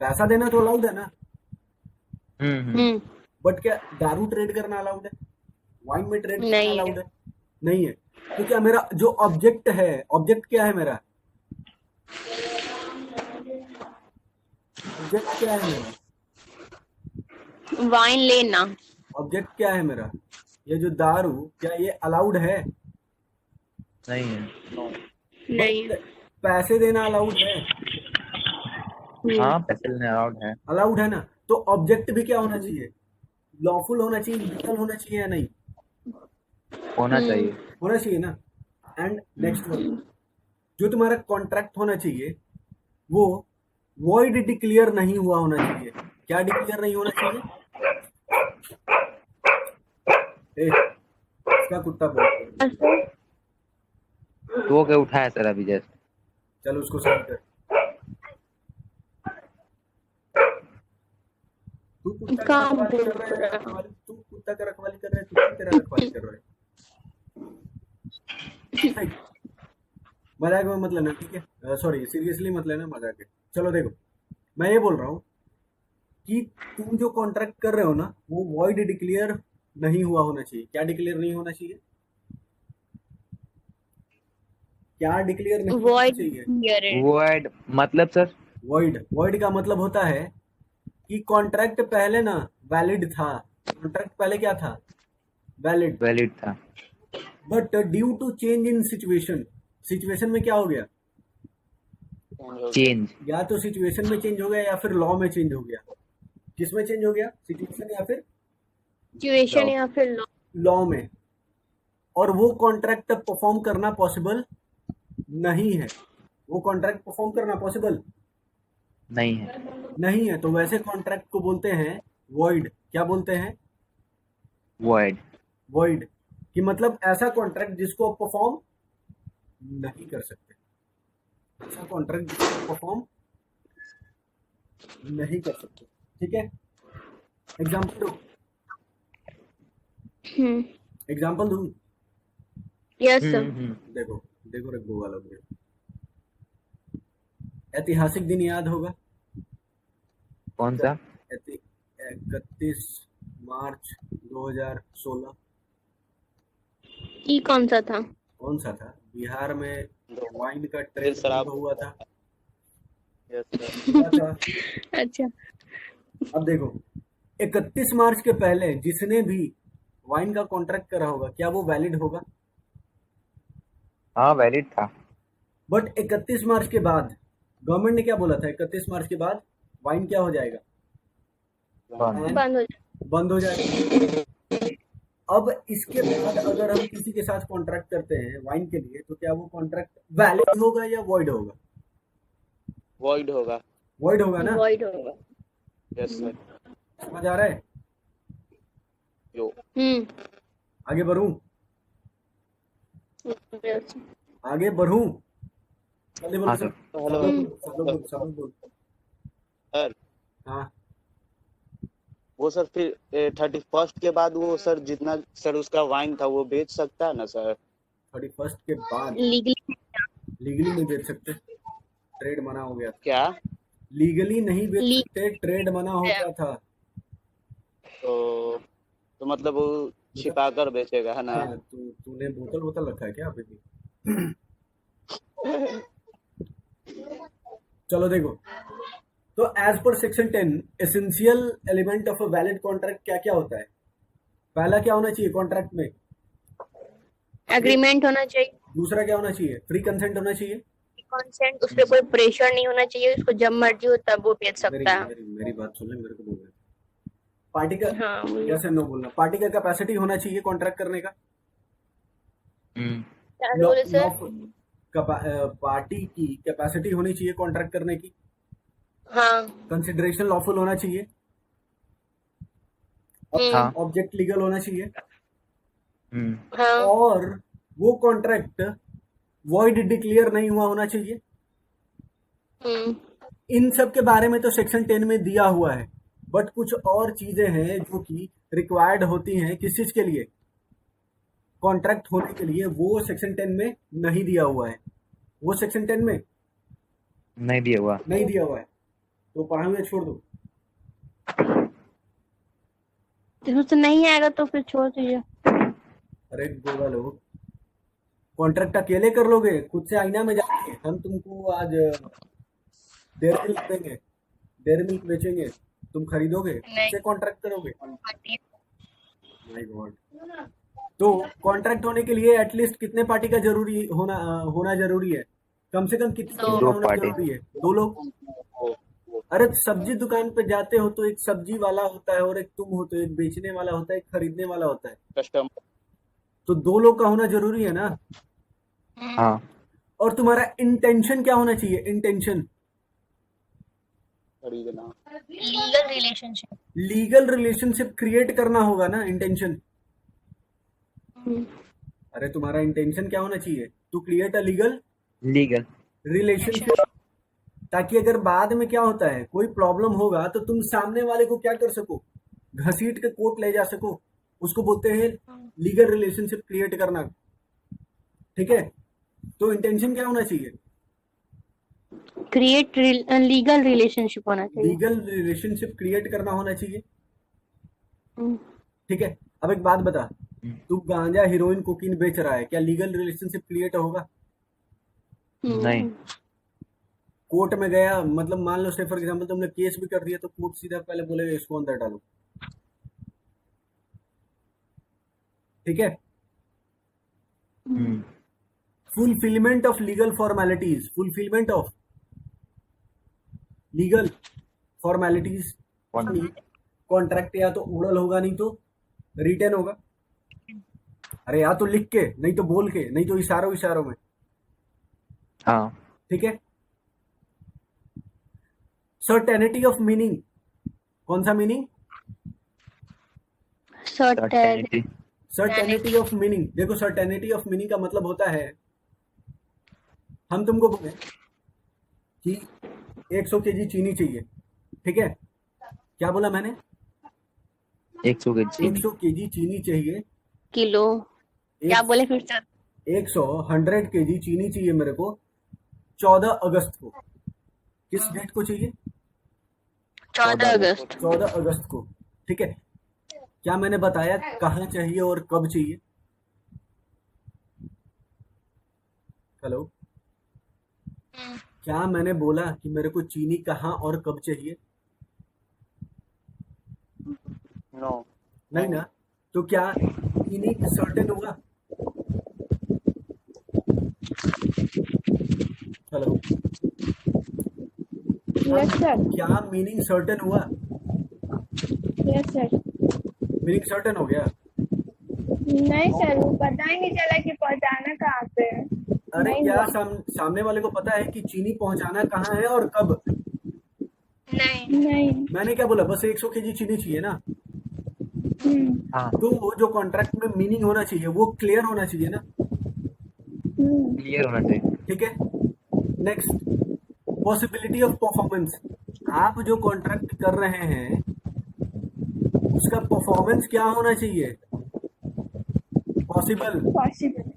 पैसा देना तो अलाउड है ना। हम्म। बट क्या दारू ट्रेड करना अलाउड है? वाइन में ट्रेड करना नहीं है। अलाउड है? नहीं है। तो क्या मेरा जो ऑब्जेक्ट है, ऑब्जेक्ट क्या है मेरा? ऑब्जेक्ट क्या है मेरा? वाइन लेना। ऑब्जेक्ट क्या है मेरा? ये जो दारू क्या ये अलाउड है? नहीं है। नहीं। बट पैसे देना अलाउड है? हाँ, पैसे लेने अलाउड है। अलाउड है ना? तो ऑब्जेक्ट भी क्या होना चाहिए? लॉफुल होना चाहिए, लीगल होना चाहिए या नहीं? होना चाहिए। होना चाहिए ना। एंड नेक्स्ट वन, जो तुम्हारा कॉन्ट्रैक्ट होना चाहिए वो वॉइड डिक्लेयर नहीं हुआ होना चाहिए। क्या डिक्लेयर नहीं होना चाहिए? ए, इसका कुत्ता बोल रहा है। ऐसे तो के उठाया सर अभी जस्ट। चल उसको सही कर। तू कुत्ता का काम रखवाली कर रहा है, तू कुत्ता का रखवाली कर रहा है, तू क्यों तेरा रखवाली कर रहा है? Right. मजाक में मत लेना, ठीक है? सॉरी, सीरियसली मत लेना, मजाक है। चलो देखो, मैं ये बोल रहा हूँ कि तुम जो कॉन्ट्रैक्ट कर रहे हो ना वो वॉइड डिक्लेयर नहीं हुआ होना चाहिए। क्या डिक्लेयर नहीं होना चाहिए? क्या डिक्लेयर नहीं होना वॉइड चाहिए? क्लियर वर्ड मतलब सर? वॉइड, वॉइड का मतलब होता है कि कॉन्ट्रैक्ट पहले ना वैलिड था। कॉन्ट्रैक्ट पहले क्या था? वैलिड। वैलिड था। But due to change in situation, situation में क्या हो गया? चेंज। या तो सिचुएशन में चेंज हो गया या फिर लॉ में चेंज हो गया। किस में चेंज हो गया? सिचुएशन या फिर सिचुएशन या फिर लॉ। लॉ में। और वो कॉन्ट्रैक्ट परफॉर्म करना पॉसिबल नहीं है। वो कॉन्ट्रैक्ट परफॉर्म करना पॉसिबल नहीं है। नहीं है। तो वैसे कॉन्ट्रैक्ट को बोलते हैं वॉइड। क्या बोलते हैं? वर्ड। वॉइड कि मतलब ऐसा कॉन्ट्रैक्ट जिसको आप परफॉर्म नहीं कर सकते। ऐसा कॉन्ट्रैक्ट जिसको परफॉर्म नहीं कर सकते। ठीक है? एग्जाम्पल दो, एग्जाम्पल दूं? Yes sir. देखो देखो रघु वाला मुझे ऐतिहासिक दिन याद होगा। कौन सा? 31 मार्च 2016। ई कौन सा था? कौन सा था? बिहार में वाइन का ट्रेंड बंद हुआ था। हुआ था। अच्छा। अब देखो, 31 मार्च के पहले जिसने भी वाइन का कॉन्ट्रैक्ट करा होगा क्या वो वैलिड होगा? हाँ, वैलिड था। बट 31 मार्च के बाद गवर्नमेंट ने क्या बोला था? 31 मार्च के बाद वाइन क्या हो जाएगा? बंद। बंद हो जाए। बंद हो जाएगा। अब इसके बाद अगर हम किसी के साथ कॉन्ट्रैक्ट करते हैं वाइन के लिए तो क्या वो कॉन्ट्रैक्ट वैलिड होगा या वॉइड होगा? वॉइड होगा। वॉइड होगा ना? वॉइड होगा। Yes sir. समझ आ रहा है? यो। आगे बढ़ूं? यस। आगे बढ़ूं? जल्दी बोलो हाँ सर। सर। हेलो सब लोग बोल। सर। हाँ, वो सर फिर 31 के बाद वो सर जितना सर उसका वाइन था वो बेच सकता है ना सर? 31 के बाद लीगली लीगली नहीं बेच सकते, ट्रेड मना हो गया था। क्या? लीगली नहीं बेच ली- सकते, ट्रेड मना हो गया था। तो मतलब वो छिपा कर बेचेगा है ना? हाँ, तूने बोतल रखा है क्या अभी भी? चलो देखो, तो as per section 10 essential element of a valid contract क्या क्या होता है? पहला क्या होना चाहिए कॉन्ट्रैक्ट में? एग्रीमेंट होना चाहिए। दूसरा क्या होना चाहिए? फ्री कंसेंट होना चाहिए। कंसेंट, उस पर कोई प्रेशर नहीं होना चाहिए, उसको जब मर्जी हो तब वो बेच मेरी सकता है। मेरी बात सुन ले, मेरे को बोल रहे। पार्टी का हाँ बोलिए। यस एंड नो बोलना। पार्टी का कैपेसिटी होना चाहिए कॉन्ट्रैक्ट करने का। क्या बोले सर? पार्टी की कैपेसिटी होनी चाहिए कॉन्ट्रैक्ट करने की। हाँ। कंसिडरेशन लॉफुल होना चाहिए। हाँ। ऑब्जेक्ट लीगल होना चाहिए। हाँ। और वो कॉन्ट्रैक्ट वॉइड डिक्लेयर नहीं हुआ होना चाहिए। इन सब के बारे में तो सेक्शन 10 में दिया हुआ है। बट कुछ और चीजें हैं जो कि रिक्वायर्ड होती हैं किस चीज के लिए? कॉन्ट्रैक्ट होने के लिए। वो सेक्शन 10 में नहीं दिया हुआ है। वो सेक्शन 10 में नहीं दिया हुआ। नहीं दिया हुआ है तो पढ़ा हुआ छोड़ दो। तो नहीं आएगा तो फिर छोड़ दीजिए। अरे गोगा लोग, कॉन्ट्रैक्ट अकेले कर लोगे खुद से आईना में जाके? हम तुमको आज डेयरी मिल्क देंगे, डेयरी मिल्क बेचेंगे, तुम खरीदोगे? नहीं। से कॉन्ट्रैक्ट करोगे? My God. तो कॉन्ट्रैक्ट होने के लिए एटलीस्ट कितने पार्टी का जरूरी होना जरूरी है? कम से कम कितने लोगों का 2 होना पार्टी। जरूरी है? 2 लोग। अरे सब्जी दुकान पे जाते हो तो एक सब्जी वाला होता है और एक तुम होते हो, एक बेचने वाला होता है, एक खरीदने वाला होता है। कस्टमर तो 2 लोग का होना जरूरी है ना। हाँ, और तुम्हारा इंटेंशन क्या होना चाहिए? इंटेंशन खरीदना। Legal relationship. Legal relationship create करना होगा ना। इंटेंशन, अरे तुम्हारा इंटेंशन क्या होना चाहिए? To create a legal legal. Relationship, ताकि अगर बाद में क्या होता है, कोई प्रॉब्लम होगा तो तुम सामने वाले को क्या कर सको, घसीट के कोर्ट ले जा सको। उसको बोलते हैं लीगल रिलेशनशिप क्रिएट करना। ठीक है, तो इंटेंशन क्या होना चाहिए? क्रिएट लीगल रिलेशनशिप होना चाहिए। लीगल रिलेशनशिप क्रिएट करना होना चाहिए। हम्म, ठीक है, अब एक बात बता, तू गांजा हीरोइन कोकीन बेच रहा है, क्या लीगल रिलेशनशिप क्रिएट होगा? नहीं। कोर्ट में गया, मतलब मान लो से फॉर एग्जांपल तुमने केस भी कर दिया, तो कोर्ट सीधा पहले बोलेगा इसको अंदर डालो। ठीक है, fulfilment of legal formalities, fulfilment of legal formalities. Contract या तो ओरल होगा, नहीं तो रिटन होगा। अरे या तो लिख के, नहीं तो बोल के, नहीं तो इशारों इशारों में। हाँ, ठीक है, सर्टेनिटी ऑफ मीनिंग, कौन सा meaning? Certainty. Certainty of meaning. देखो, सर्टेनिटी ऑफ मीनिंग का मतलब होता है, हम तुमको बोले कि 100 केजी चीनी चाहिए। ठीक है, क्या बोला मैंने? 100 के चीनी। 100 केजी चीनी चाहिए। किलो क्या एक- बोले फिर से? 100 केजी चीनी चाहिए मेरे को 14 अगस्त को। किस डेट को चाहिए? 14 अगस्त। 14 अगस्त को। ठीक है, क्या मैंने बताया कहाँ चाहिए और कब चाहिए? हेलो, क्या मैंने बोला कि मेरे को चीनी कहाँ और कब चाहिए? नो। नहीं ना। तो क्या चीनी सर्टेन हुआ? Hello, yes sir. क्या मीनिंग सर्टेन हुआ? Yes sir. मीनिंग सर्टेन हो गया? नहीं सर, वो पता ही नहीं चला कि पहुंचाना कहाँ पे है। अरे नहीं क्या हुआ। सामने वाले को पता है कि चीनी पहुंचाना कहाँ है और कब? नहीं। मैंने क्या बोला? बस 100 केजी चीनी चाहिए ना। हाँ, तो वो जो कॉन्ट्रैक्ट में मीनिंग होना चाहिए वो क्लियर होना चाहिए ना। क्लियर होना चाहिए। ठीक है, नेक्स्ट, पॉसिबिलिटी ऑफ परफॉर्मेंस। आप जो कॉन्ट्रैक्ट कर रहे हैं उसका परफॉर्मेंस क्या होना चाहिए? पॉसिबल। पॉसिबल।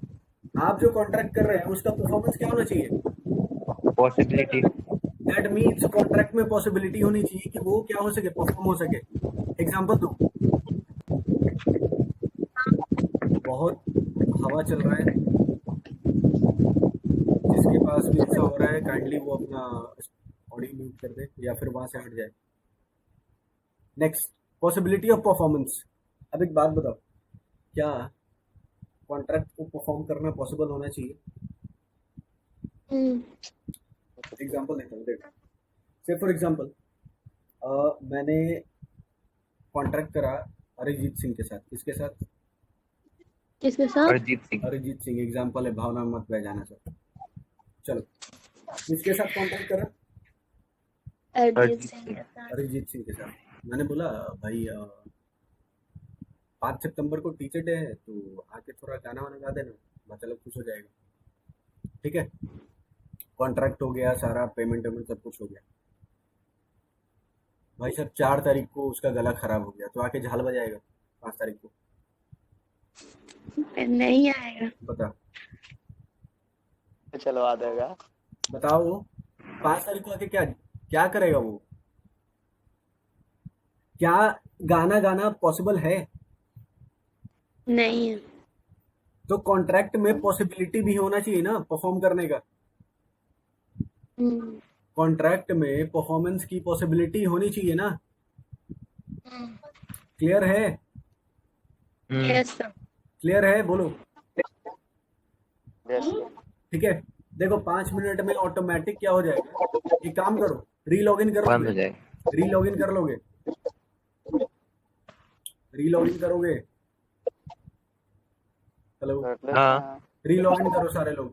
आप जो कॉन्ट्रैक्ट कर रहे हैं उसका परफॉर्मेंस क्या होना चाहिए? पॉसिबिलिटी। दैट मीन्स कॉन्ट्रैक्ट में पॉसिबिलिटी होनी चाहिए कि वो क्या हो सके, परफॉर्म हो सके। एग्जांपल दो, बहुत हवा चल रहा है, जिसके पास भी ऐसा हो रहा है काइंडली वो अपना ऑडियो म्यूट कर दे या फिर वहां से हट जाए। Next, possibility of performance. अब एक बात बताओ, क्या कॉन्ट्रैक्ट को परफॉर्म करना पॉसिबल होना चाहिए? एग्जांपल देता हूँ, देख, से फॉर एग्जांपल मैंने कॉन्ट्रैक्ट करा अरिजीत सिंह के साथ। किसके साथ? किसके साथ? अरिजीत सिंह। अरिजीत सिंह एग्जांपल है, भावना मत बह जाना सर। चलो, किसके साथ कॉन्ट्रैक्ट करा? अरिजीत सिंह। अरिजीत सिंह के साथ। मैंने बोला भाई 5 सितंबर को टीचर डे है, तो आके थोड़ा गाना वाना गा देना, बच्चा लोग खुश हो जाएगा। ठीक है, कॉन्ट्रैक्ट हो गया, सारा पेमेंट वेमेंट सब कुछ हो गया। भाई साहब 4 तारीख को उसका गला खराब हो गया, तो आके झाल बजाएगा 5 तारीख को? नहीं आएगा। बता, चलो आ जाएगा। बताओ 5 तारीख को आके क्या क्या करेगा वो? क्या गाना गाना पॉसिबल है? नहीं है। तो कॉन्ट्रैक्ट में पॉसिबिलिटी भी होना चाहिए ना परफॉर्म करने का। कॉन्ट्रैक्ट में परफॉर्मेंस की पॉसिबिलिटी होनी चाहिए ना। क्लियर है? Yes sir. क्लियर है? बोलो। यस ठीक है, देखो 5 मिनट में ऑटोमेटिक क्या हो जाएगा, एक काम करो, रीलॉगिन कर बंद हो लोगे? जाएगा। रीलॉगिन कर लोगे? रीलॉगिन करोगे? हेलो, कर लेते हाँ। हैं। रीलॉगिन करो सारे लोग।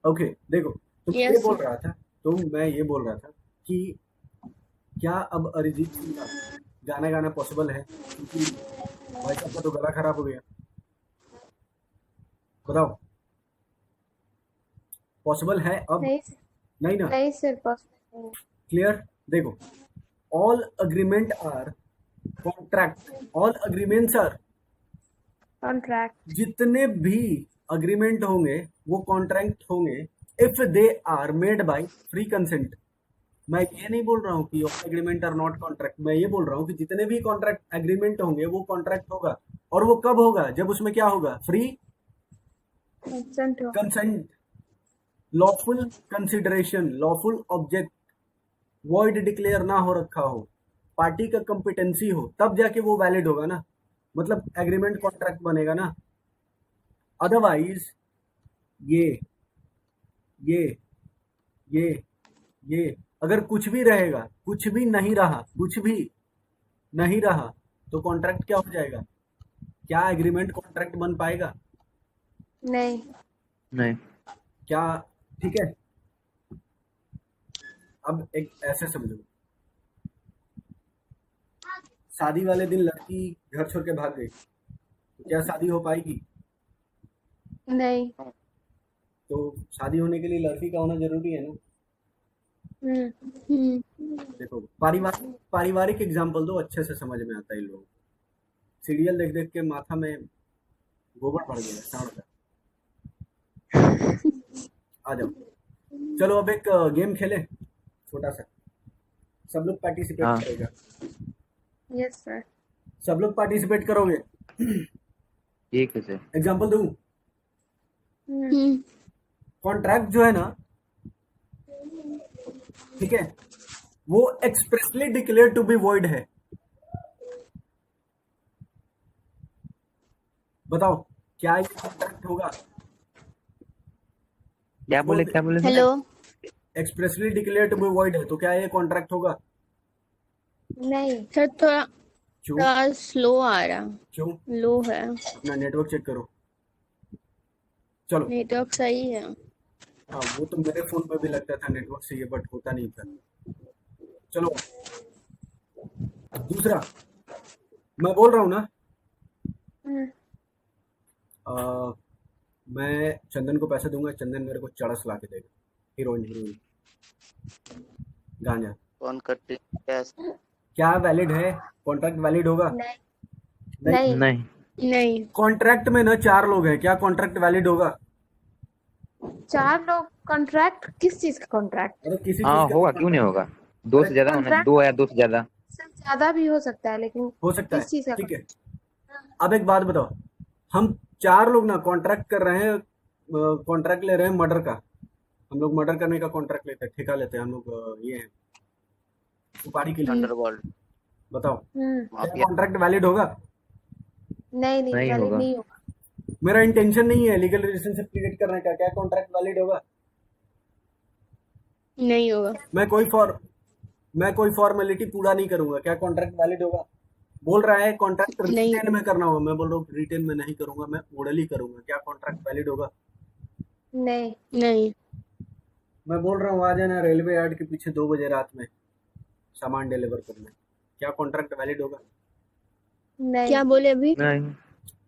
ओके, देखो तो मैं ये Yes, बोल रहा था, कि क्या अब अरिजीत सिंह का गाना गाना पॉसिबल है? क्योंकि भाई साहब का तो गला खराब हो गया। बताओ, पॉसिबल है अब? नहीं नहीं ना? नहीं सर, पॉसिबल क्लियर? देखो, all agreement are contract, all agreements are, contract. जितने भी अग्रीमेंट होंगे वो कॉन्ट्रैक्ट होंगे if they are made by free consent. मैं ये नहीं बोल रहा हूँ कि all agreement are not contract, मैं ये बोल रहा हूँ कि जितने भी कॉन्ट्रैक्ट एग्रीमेंट होंगे वो कॉन्ट्रैक्ट होगा। और वो कब होगा? जब उसमें क्या होगा? फ्री कंसेंट हो। Consent, lawful consideration, lawful object, void declare ना हो रखा हो, पार्टी का कंपिटेंसी हो, तब जाके वो वैलिड होगा ना, मतलब एग्रीमेंट कॉन्ट्रैक्ट बनेगा ना। अदरवाइज ये ये ये अगर कुछ भी रहेगा, कुछ भी नहीं रहा, कुछ भी नहीं रहा, तो कॉन्ट्रैक्ट क्या हो जाएगा? क्या एग्रीमेंट कॉन्ट्रैक्ट बन पाएगा? नहीं। नहीं। क्या? ठीक है, अब एक ऐसे समझो, शादी वाले दिन लड़की घर छोड़ के भाग गई, तो क्या शादी हो पाएगी? नहीं। तो शादी होने के लिए लड़की का होना जरूरी है ना। देखो, पारिवारिक एग्जाम्पल दो, अच्छे से समझ में आता है लोग। सीरियल देख देख के माथा में गोबर भर गया साढ़ का। आ जाओ, चलो अब एक गेम खेले छोटा सा, सब लोग पार्टिसिपेट हाँ। करेगा। Yes sir. सब लोग पार्टिसिपेट करोगे? ठीक है सर। एग्जाम्पल दूं? कॉन्ट्रैक्ट जो है ना, ठीक है, वो expressly declare to be void है। बताओ, क्या ये कॉन्ट्रैक्ट होगा? क्या बोले sir? Hello. Expressly declare to be void है, तो क्या ये कॉन्ट्रैक्ट होगा? नहीं सर, थोड़ा क्यों? थोड़ा स्लो आ रहा, क्यों? लो है। अपना नेटवर्क चेक करो। चलो, नेटवर्क सही है। हाँ वो तो मेरे फोन में भी लगता था नेटवर्क सही है, बट होता नहीं था। चलो, दूसरा, मैं बोल रहा हूँ ना, मैं चंदन को पैसे दूंगा, चंदन मेरे को चरस ला के देगा, हीरोइन गांजा। कौन करती कैश? क्या वैलिड है? कॉन्ट्रैक्ट वैलिड होगा? नहीं। नहीं। नहीं। कॉन्ट्रैक्ट में ना 4 लोग हैं, क्या कॉन्ट्रैक्ट वैलिड होगा? 4 लोग कॉन्ट्रैक्ट? किस चीज का कॉन्ट्रैक्ट? अरे किसी हाँ चीज का होगा, क्यों नहीं होगा? दो से ज्यादा होना, कॉन्ट्रैक्ट 2 या 2 से ज्यादा। सर ज्यादा भी हो सकता है, लेकिन हो सकता है। किस चीज का? ठीक है, अब एक बात बताओ, हम 4 लोग ना कॉन्ट्रैक्ट कर रहे हैं, कॉन्ट्रैक्ट ले रहे हैं मर्डर का। हम लोग मर्डर करने का कॉन्ट्रैक्ट लेते हैं, ठेका लेते हैं हम लोग, ये है सुपारी के लिए। अंडरवर्ल्ड बताओ, क्या माफिया। कॉन्ट्रैक्ट वैलिड होगा? नहीं नहीं, नहीं वैलिड होगा। नहीं होगा। मेरा इंटेंशन नहीं है लीगल रिलेशनशिप क्रिएट करने का, क्या कॉन्ट्रैक्ट वैलिड होगा? नहीं होगा। मैं कोई फॉर्मेलिटी पूरा नहीं करूंगा, क्या कॉन्ट्रैक्ट वैलिड होगा? बोल रहा है कॉन्ट्रैक्ट नहीं। रिटेन में करना होगा, मैं बोल रहा हूँ रिटेन में नहीं करूंगा, मैं ओरली करूंगा, क्या कॉन्ट्रैक्ट वैलिड होगा? नहीं। नहीं। मैं बोल रहा हूँ आ जाना रेलवे यार्ड के पीछे 2 बजे रात में सामान डिलीवर करना, क्या कॉन्ट्रैक्ट वैलिड होगा? नहीं। क्या बोले अभी? नहीं।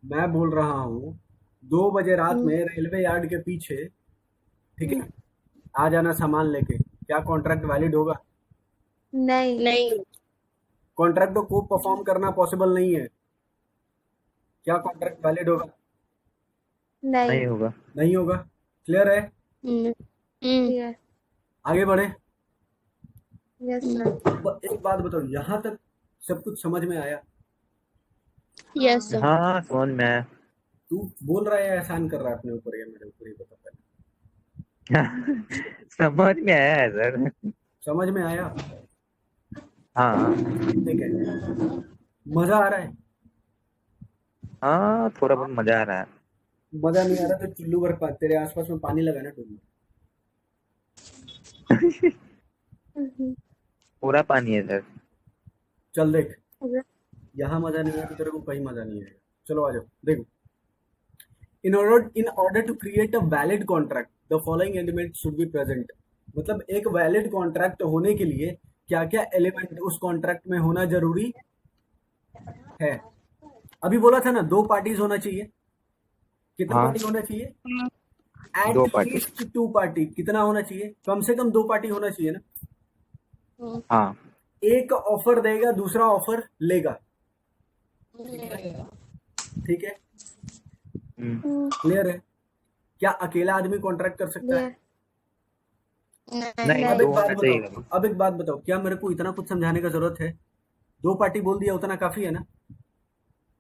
मैं बोल रहा हूँ 2 बजे रात में रेलवे यार्ड के पीछे, ठीक है, आ जाना सामान लेके, क्या कॉन्ट्रैक्ट वैलिड होगा? नहीं। नहीं। कॉन्ट्रैक्ट को परफॉर्म करना पॉसिबल नहीं है, क्या कॉन्ट्रैक्ट वैलिड होगा? नहीं होगा। नहीं होगा। क्लियर है? यस आगे बढ़े। सर। एक बात बताओ, यहाँ तक सब कुछ समझ में आया? Yes sir. हाँ समझ में आया। तू बोल रहा है एहसान कर रहा है अपने ऊपर या मेरे ऊपर, ये बता पहले। समझ में आया है सर। समझ में आया? हाँ। ठीक है, मजा आ रहा है? हाँ थोड़ा बहुत मजा आ रहा है। मजा नहीं आ रहा तो चुल्लू भर तेरे आसपास में पानी लगाना टुल्लू। पूरा पानी है सर। चल देख, यहाँ मजा नहीं आया तो तेरे को कहीं मजा नहीं आएगा। चलो आ जाओ देखो। In order to create a valid contract, the following elements should be present। मतलब एक वैलिड कॉन्ट्रैक्ट होने के लिए क्या क्या एलिमेंट उस कॉन्ट्रैक्ट में होना जरूरी है। अभी बोला था ना 2 पार्टीज होना चाहिए। कितना हाँ। पार्टी होना चाहिए? 2 एट पार्टी। Least 2 party. कितना होना चाहिए? कम से कम 2 पार्टी होना चाहिए ना। हाँ। एक ऑफर देगा, दूसरा ऑफर लेगा। ठीक है, क्लियर है? क्या अकेला आदमी कॉन्ट्रैक्ट कर सकता है? नहीं, अब 2 एक बात होना चाहिए। बताओ, अब एक बात बताओ, क्या मेरे को इतना कुछ समझाने का जरूरत है? 2 पार्टी बोल दिया उतना काफी है ना?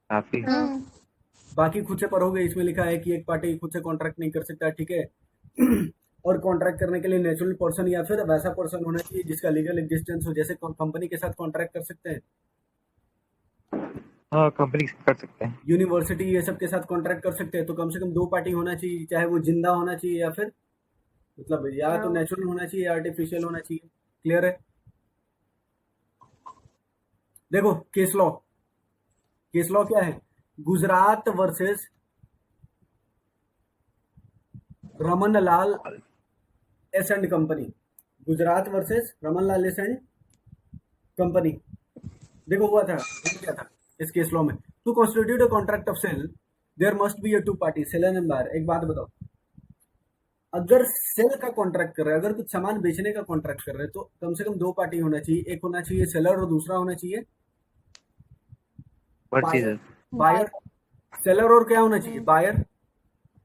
काफी। बाकी खुद से पढ़ोगे, इसमें लिखा है कि एक पार्टी खुद से कॉन्ट्रैक्ट नहीं कर सकता, ठीक है। और कॉन्ट्रैक्ट करने के लिए नेचुरल पर्सन या फिर वैसा पर्सन होना चाहिए जिसका लीगल एग्जिस्टेंस हो। जैसे कंपनी के साथ कॉन्ट्रैक्ट कर सकते हैं, हाँ कंपनी कर सकते हैं। यूनिवर्सिटी ये सब के साथ कॉन्ट्रैक्ट कर सकते हैं। तो कम से कम 2 पार्टी होना चाहिए, चाहे वो जिंदा होना चाहिए या फिर मतलब या तो नेचुरल होना चाहिए या आर्टिफिशियल होना चाहिए। क्लियर है? देखो केस लॉ, केस लॉ क्या है? Gujarat versus Raman Lal S and company. Gujarat versus Raman Lal S and company. देखो हुआ था क्या था इस केस लॉ में? To constitute a contract of sale there must be a 2 party, seller and buyer. एक बात बताओ, अगर सेल का कॉन्ट्रैक्ट कर रहे हैं, अगर कुछ सामान बेचने का कॉन्ट्रैक्ट कर रहे हैं, तो कम से कम 2 पार्टी होना चाहिए। एक होना चाहिए सेलर और दूसरा होना चाहिए परचेजर। बायर। सेलर और क्या होना चाहिए? Buyer.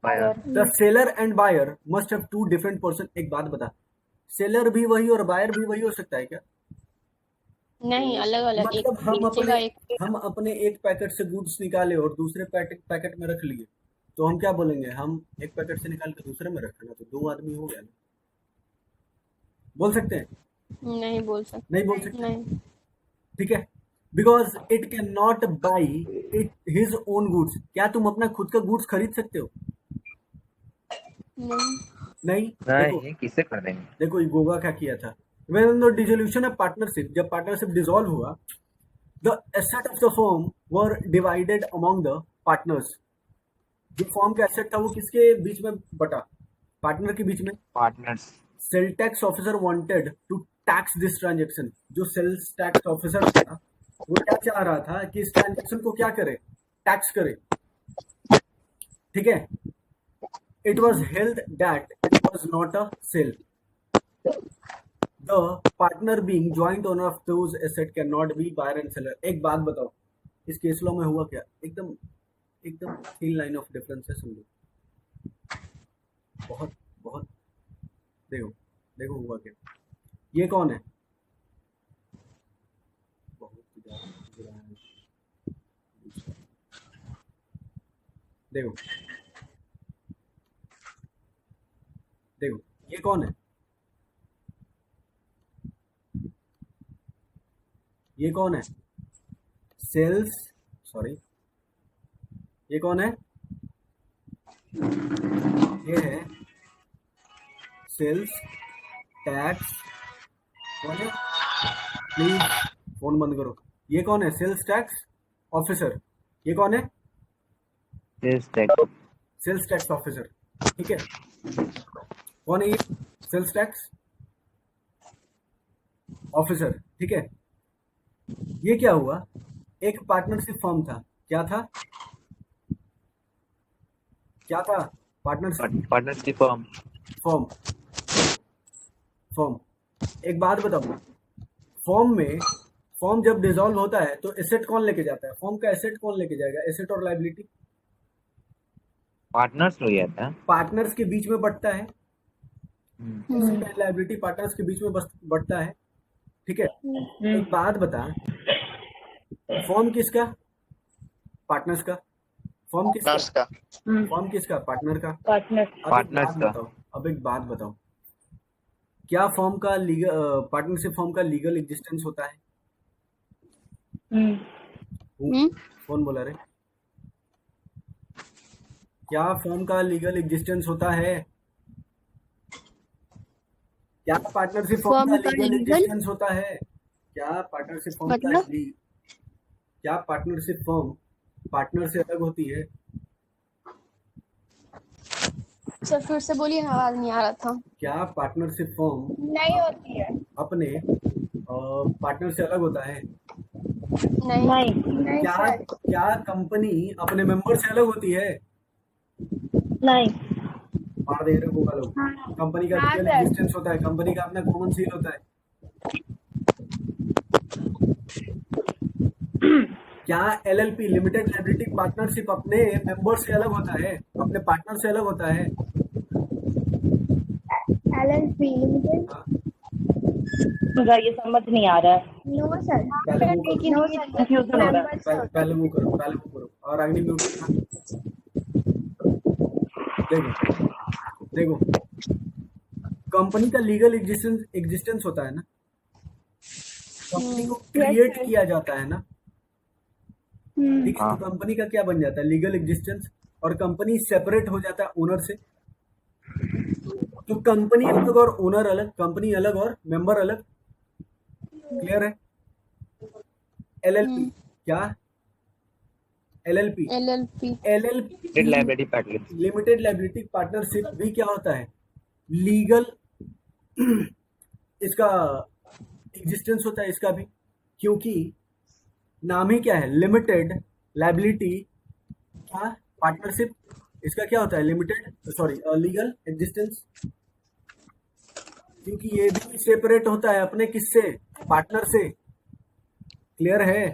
Buyer. The seller and buyer must have 2 different person. एक बात बता, सेलर भी वही और बायर भी वही हो सकता है क्या? नहीं, अलग अलग। एक मतलब बेचेगा, एक हम अपने एक पैकेट से गुड्स निकाले और दूसरे पैकेट में रख लिए, तो हम क्या बोलेंगे? हम एक पैकेट से निकाल के दूसरे में रख लेना, तो 2 आदमी हो गया ना। बोल सकते हैं? नहीं बोल सकते। नहीं बोल सकते, नहीं। ठीक है। Because it can not by it his own goods. क्या तुम अपना खुद का गुड्स खरीद सकते हो? नहीं। नहीं। देखो नहीं किससे कर देंगे। देखो गोगा क्या किया था? When the dissolution of partnership, जब पार्टनरशिप डिसॉल्व हुआ, the asset of the firm were divided among the partners। जो फॉर्म का एसेट था वो किसके बीच में बटा? पार्टनर के बीच में। Partners. Sale tax officer wanted to tax this transaction. जो सेल्स टैक्स ऑफिसर था वो क्या चाह रहा था कि इस ट्रांजेक्शन को क्या करे? टैक्स करे, ठीक है। It was held that it was not a sale. The partner being joint owner of those asset cannot be buyer and seller। एक बात बताओ, इस केस लॉ में हुआ क्या? एकदम एकदम थीन लाइन ऑफ डिफरेंस है, समझो। बहुत बहुत देखो देखो हुआ क्या। ये कौन है? बहुत देखो देखो ये कौन है? ये कौन है? सेल्स, सॉरी, ये कौन है? ये है सेल्स टैक्स। कौन है? प्लीज फोन बंद करो। ये कौन है? Sales tax officer. ये कौन है? Sales tax. Sales tax officer, ठीक है। कौन है ये? सेल्स टैक्स ऑफिसर, ठीक है। ये क्या हुआ? एक पार्टनरशिप फर्म था। क्या था? क्या था? Partnership firm. Firm firm. एक बात बताओ, फर्म जब डिसॉल्व होता है तो एसेट कौन लेके जाता है? फर्म का एसेट कौन लेके जाएगा? एसेट और लायबिलिटी पार्टनर्स हो जाता है। पार्टनर्स के बीच में बंटता है। एसेट एंड लायबिलिटी पार्टनर्स के बीच में बंटता है, ठीक है। एक बात बता, फर्म किसका? पार्टनर्स का। फर्म किसका? पार्टनर्स का। फर्म किसका? पार्टनर का। पार्टनर्स का। अब एक बात बताओ, क्या फर्म का लीगल पार्टनरशिप फर्म का लीगल एग्जिस्टेंस होता है? कौन बोला रे? क्या फर्म का लीगल एग्जिस्टेंस होता है? क्या पार्टनरशिप फर्म फर्म का का लीगल लीगल एग्जिस्टेंस होता है? क्या पार्टनरशिप फर्म का मतलब क्या पार्टनरशिप फर्म पार्टनर से अलग होती है? सर फिर से बोलिए, आवाज नहीं आ रहा था। क्या पार्टनरशिप फर्म नहीं होती है। अपने पार्टनर से अलग होता है? नहीं नहीं क्या सर, क्या कंपनी अपने मेंबर से अलग होती है? नहीं। मार दे रहे होगा लोग। कंपनी का हाँ लीगल सर। एग्जिस्टेंस होता है, कंपनी का अपना कॉमन सील होता है। क्या एलएलपी लिमिटेड लायबिलिटी पार्टनरशिप अपने मेंबर से अलग होता है, अपने पार्टनर से अलग होता है? LLP लिमिटेड हाँ, सर ये समझ नहीं आ रहा है, नो सर। पहले वो करो, लेकिन ये कंफ्यूजन हो रहा है। पहले वो करो और अग्नि म्यूट करना। देखो देखो, कंपनी का लीगल एग्जिस्टेंस होता है ना, कंपनी को क्रिएट किया जाता है ना, ठीक है? हाँ। तो कंपनी का क्या बन जाता है? Legal existence. और कंपनी सेपरेट हो जाता है ओनर से। तो कंपनी अलग और ओनर अलग, कंपनी अलग और मेंबर अलग। क्लियर है? एलएलपी क्या? LLP LLP LLP liability partnership. Limited liability partnership भी क्या होता है? लीगल इसका एग्जिस्टेंस होता है इसका भी, क्योंकि नाम ही क्या है? लिमिटेड लायबिलिटी क्या पार्टनरशिप। इसका क्या होता है? लिमिटेड सॉरी लीगल एग्जिस्टेंस, क्योंकि ये भी सेपरेट होता है अपने किससे? पार्टनर से। क्लियर है?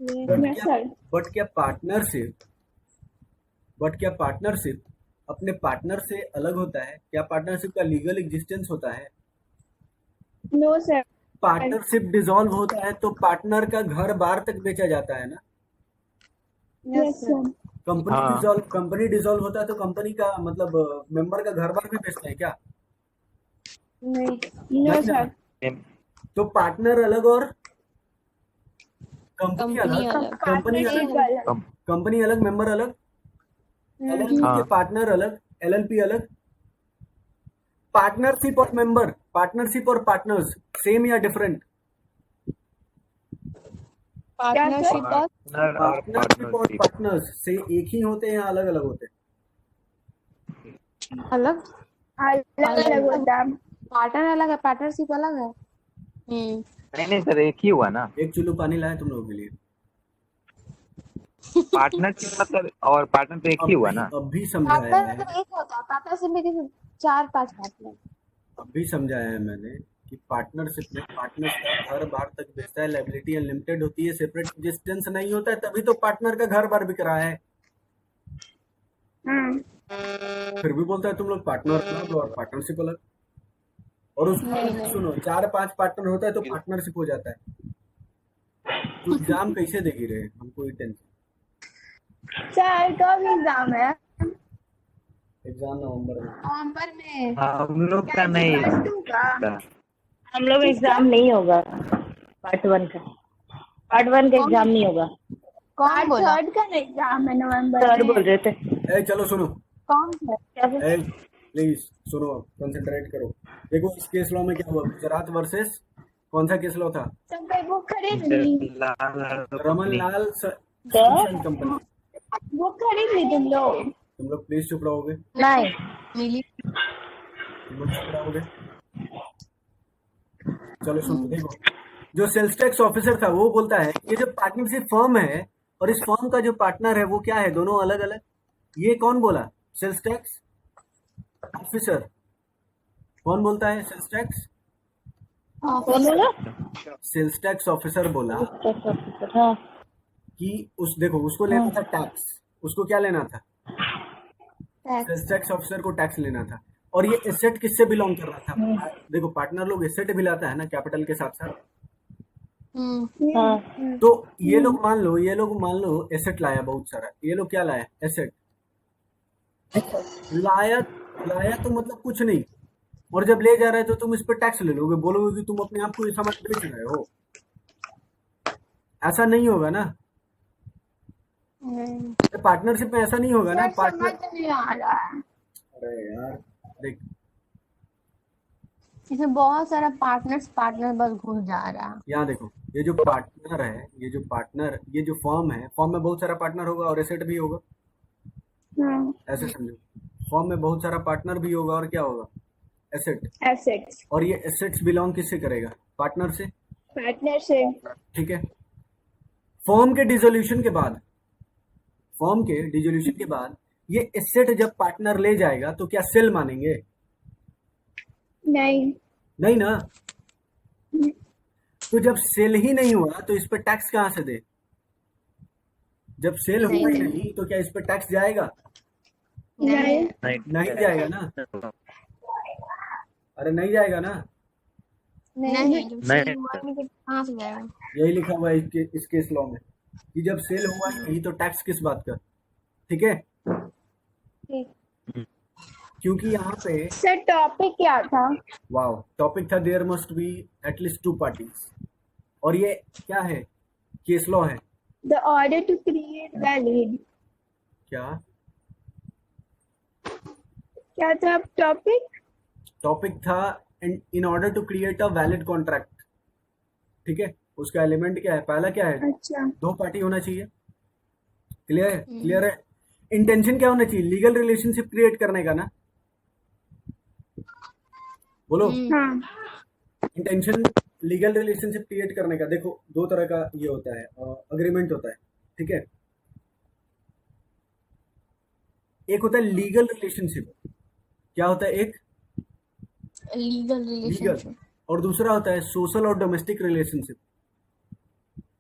Yes sir. बट क्या पार्टनरशिप अपने पार्टनर से अलग होता है? क्या पार्टनरशिप का लीगल एग्जिस्टेंस होता है? No sir. पार्टनरशिप डिसॉल्व होता है तो पार्टनर का घर बार तक बेचा जाता है ना। Yes sir. कंपनी डिसॉल्व होता है तो कंपनी का मतलब मेंबर का घर बार भी बेचते हैं क्या? नहीं नो नहीं ना। सर। तो पार्टनर अलग और कंपनी अलग, कंपनी अलग मेंबर अलग, एलएलपी के हाँ। पार्टनर अलग, एलएलपी अलग। पार्टनरशिप और मेंबर, पार्टनरशिप और पार्टनर्स सेम या डिफरेंट? पार्टनरशिप और पार्टनरशिप और पार्टनर्स से एक ही होते हैं या अलग अलग होते हैं? अलग अलग होता है। पार्टनर अलग है, पार्टनरशिप अलग है। नहीं सर, एक ही हुआ ना। एक चुल्लू पानी लाए तुम लोगों के लिए। पार्टनरशिप मतलब और पार्टनर तो एक ही हुआ ना। अब भी समझाया है, पार्टनर एक होता है, पार्टनरशिप में किसी 4-5 पार्टनर। अब भी समझाया है मैंने कि पार्टनरशिप में पार्टनर का घर बार तक बेचता है, लायबिलिटी अनलिमिटेड होती है, सेपरेट एग्जिस्टेंस नहीं होता है, तभी तो पार्टनर का घर बार बिक रहा है। फिर भी बोलता है तुम लोग पार्टनर अलग और पार्टनरशिप अलग। और उसको सुनो, 4-5 पार्टनर होता है तो पार्टनरशिप हो जाता है। तो एग्जाम कैसे देगी रहे हमको? टेंशन। सर कब एग्जाम है? एग्जाम नवंबर में। नवंबर में। हाँ, हम लोग का नहीं था। हम लोग एग्जाम नहीं होगा पार्ट 1 का, एग्जाम नहीं होगा। कौन बोला? थर्ड का एग्जाम है नवंबर सर में। बोल रहे थे। चलो सुनो, कौन है? क्या सर? प्लीज सुनो, कंसंट्रेट करो। देखो इस केस लॉ में क्या हुआ? गुजरात वर्सेस कौन सा केस लॉ था? सब कोई बुक खरीद ली। रमन लाल सॉल्यूशन कंपनी। बुक खरीद ली तुम लोग प्लीज चुप रहोगे? नहीं मिली। तुम लोग चुप रहोगे? चलो सुनो, देखो जो सेल्स टैक्स ऑफिसर था वो बोलता है ये जो पार्टनरशिप फर्म है और इस फर्म का जो पार्टनर है वो क्या है? दोनों अलग अलग। ये कौन बोला? Sales tax officer. कौन बोलता है? सेल्स टैक्स कौन बोला? सेल्स टैक्स ऑफिसर बोला हाँ कि देखो उसको लेना था टैक्स। उसको क्या लेना था? सेल्स टैक्स ऑफिसर को टैक्स लेना था। और ये एसेट किससे बिलोंग कर रहा था? देखो पार्टनर लोग एसेट भी लाता है ना कैपिटल के साथ साथ। हाँ तो ये लोग मान लो एसेट लाया बहुत सारा। ये लोग क्या लाया? एसेट लाया तो मतलब कुछ नहीं। और जब ले जा रहे हो तो तुम इस पर टैक्स ले लोगे, बोलोगे कि तुम अपने आप को ये सामान बेच रहे हो। ऐसा नहीं होगा ना। नहीं पार्टनरशिप में ऐसा नहीं होगा ना सर पार्टनर। समझ नहीं आ रहा है। अरे यार देख, इसमें बहुत सारा पार्टनर बस घुस जा रहा है। यहाँ देखो, ये जो पार्टनर है, ये जो फॉर्म है, फॉर्म में बहुत सारा पार्टनर होगा और एसेट भी होगा, ऐसे समझो। फॉर्म में बहुत सारा पार्टनर भी होगा और क्या होगा, एसेट। एसेट्स और ये एसेट्स बिलोंग किससे करेगा, पार्टनर से, पार्टनर से। ठीक है। फॉर्म के डिसोल्यूशन के बाद ये एसेट जब पार्टनर ले जाएगा तो क्या सेल मानेंगे, नहीं नहीं ना। तो जब सेल ही नहीं हुआ तो इस पे टैक्स कहाँ से दे, जब सेल हुआ ही नहीं तो क्या इस पे टैक्स जाएगा, नहीं नहीं जाएगा ना। अरे नहीं जाएगा ना, नहीं नहीं कहाँ से जाएगा। यही लिखा हुआ है इस केस लॉ में कि जब सेल हुआ ही नहीं तो टैक्स किस बात का, ठीक है। क्योंकि यहाँ पे सर टॉपिक क्या था। वाओ, टॉपिक था there must be at least 2 parties, और ये क्या है, केस लॉ है। The order to create valid, क्या था टॉपिक था, in order to create a valid contract, ठीक है। उसका एलिमेंट क्या है, पहला क्या है, अच्छा 2 पार्टी होना चाहिए। क्लियर है। इंटेंशन क्या होना चाहिए, लीगल रिलेशनशिप क्रिएट करने का ना, बोलो। हाँ इंटेंशन लीगल रिलेशनशिप क्रिएट करने का। देखो 2 तरह का ये होता है, अग्रीमेंट होता है, ठीक है। एक होता है लीगल रिलेशनशिप, क्या होता है, एक लीगल लीगल, और दूसरा होता है सोशल और डोमेस्टिक रिलेशनशिप।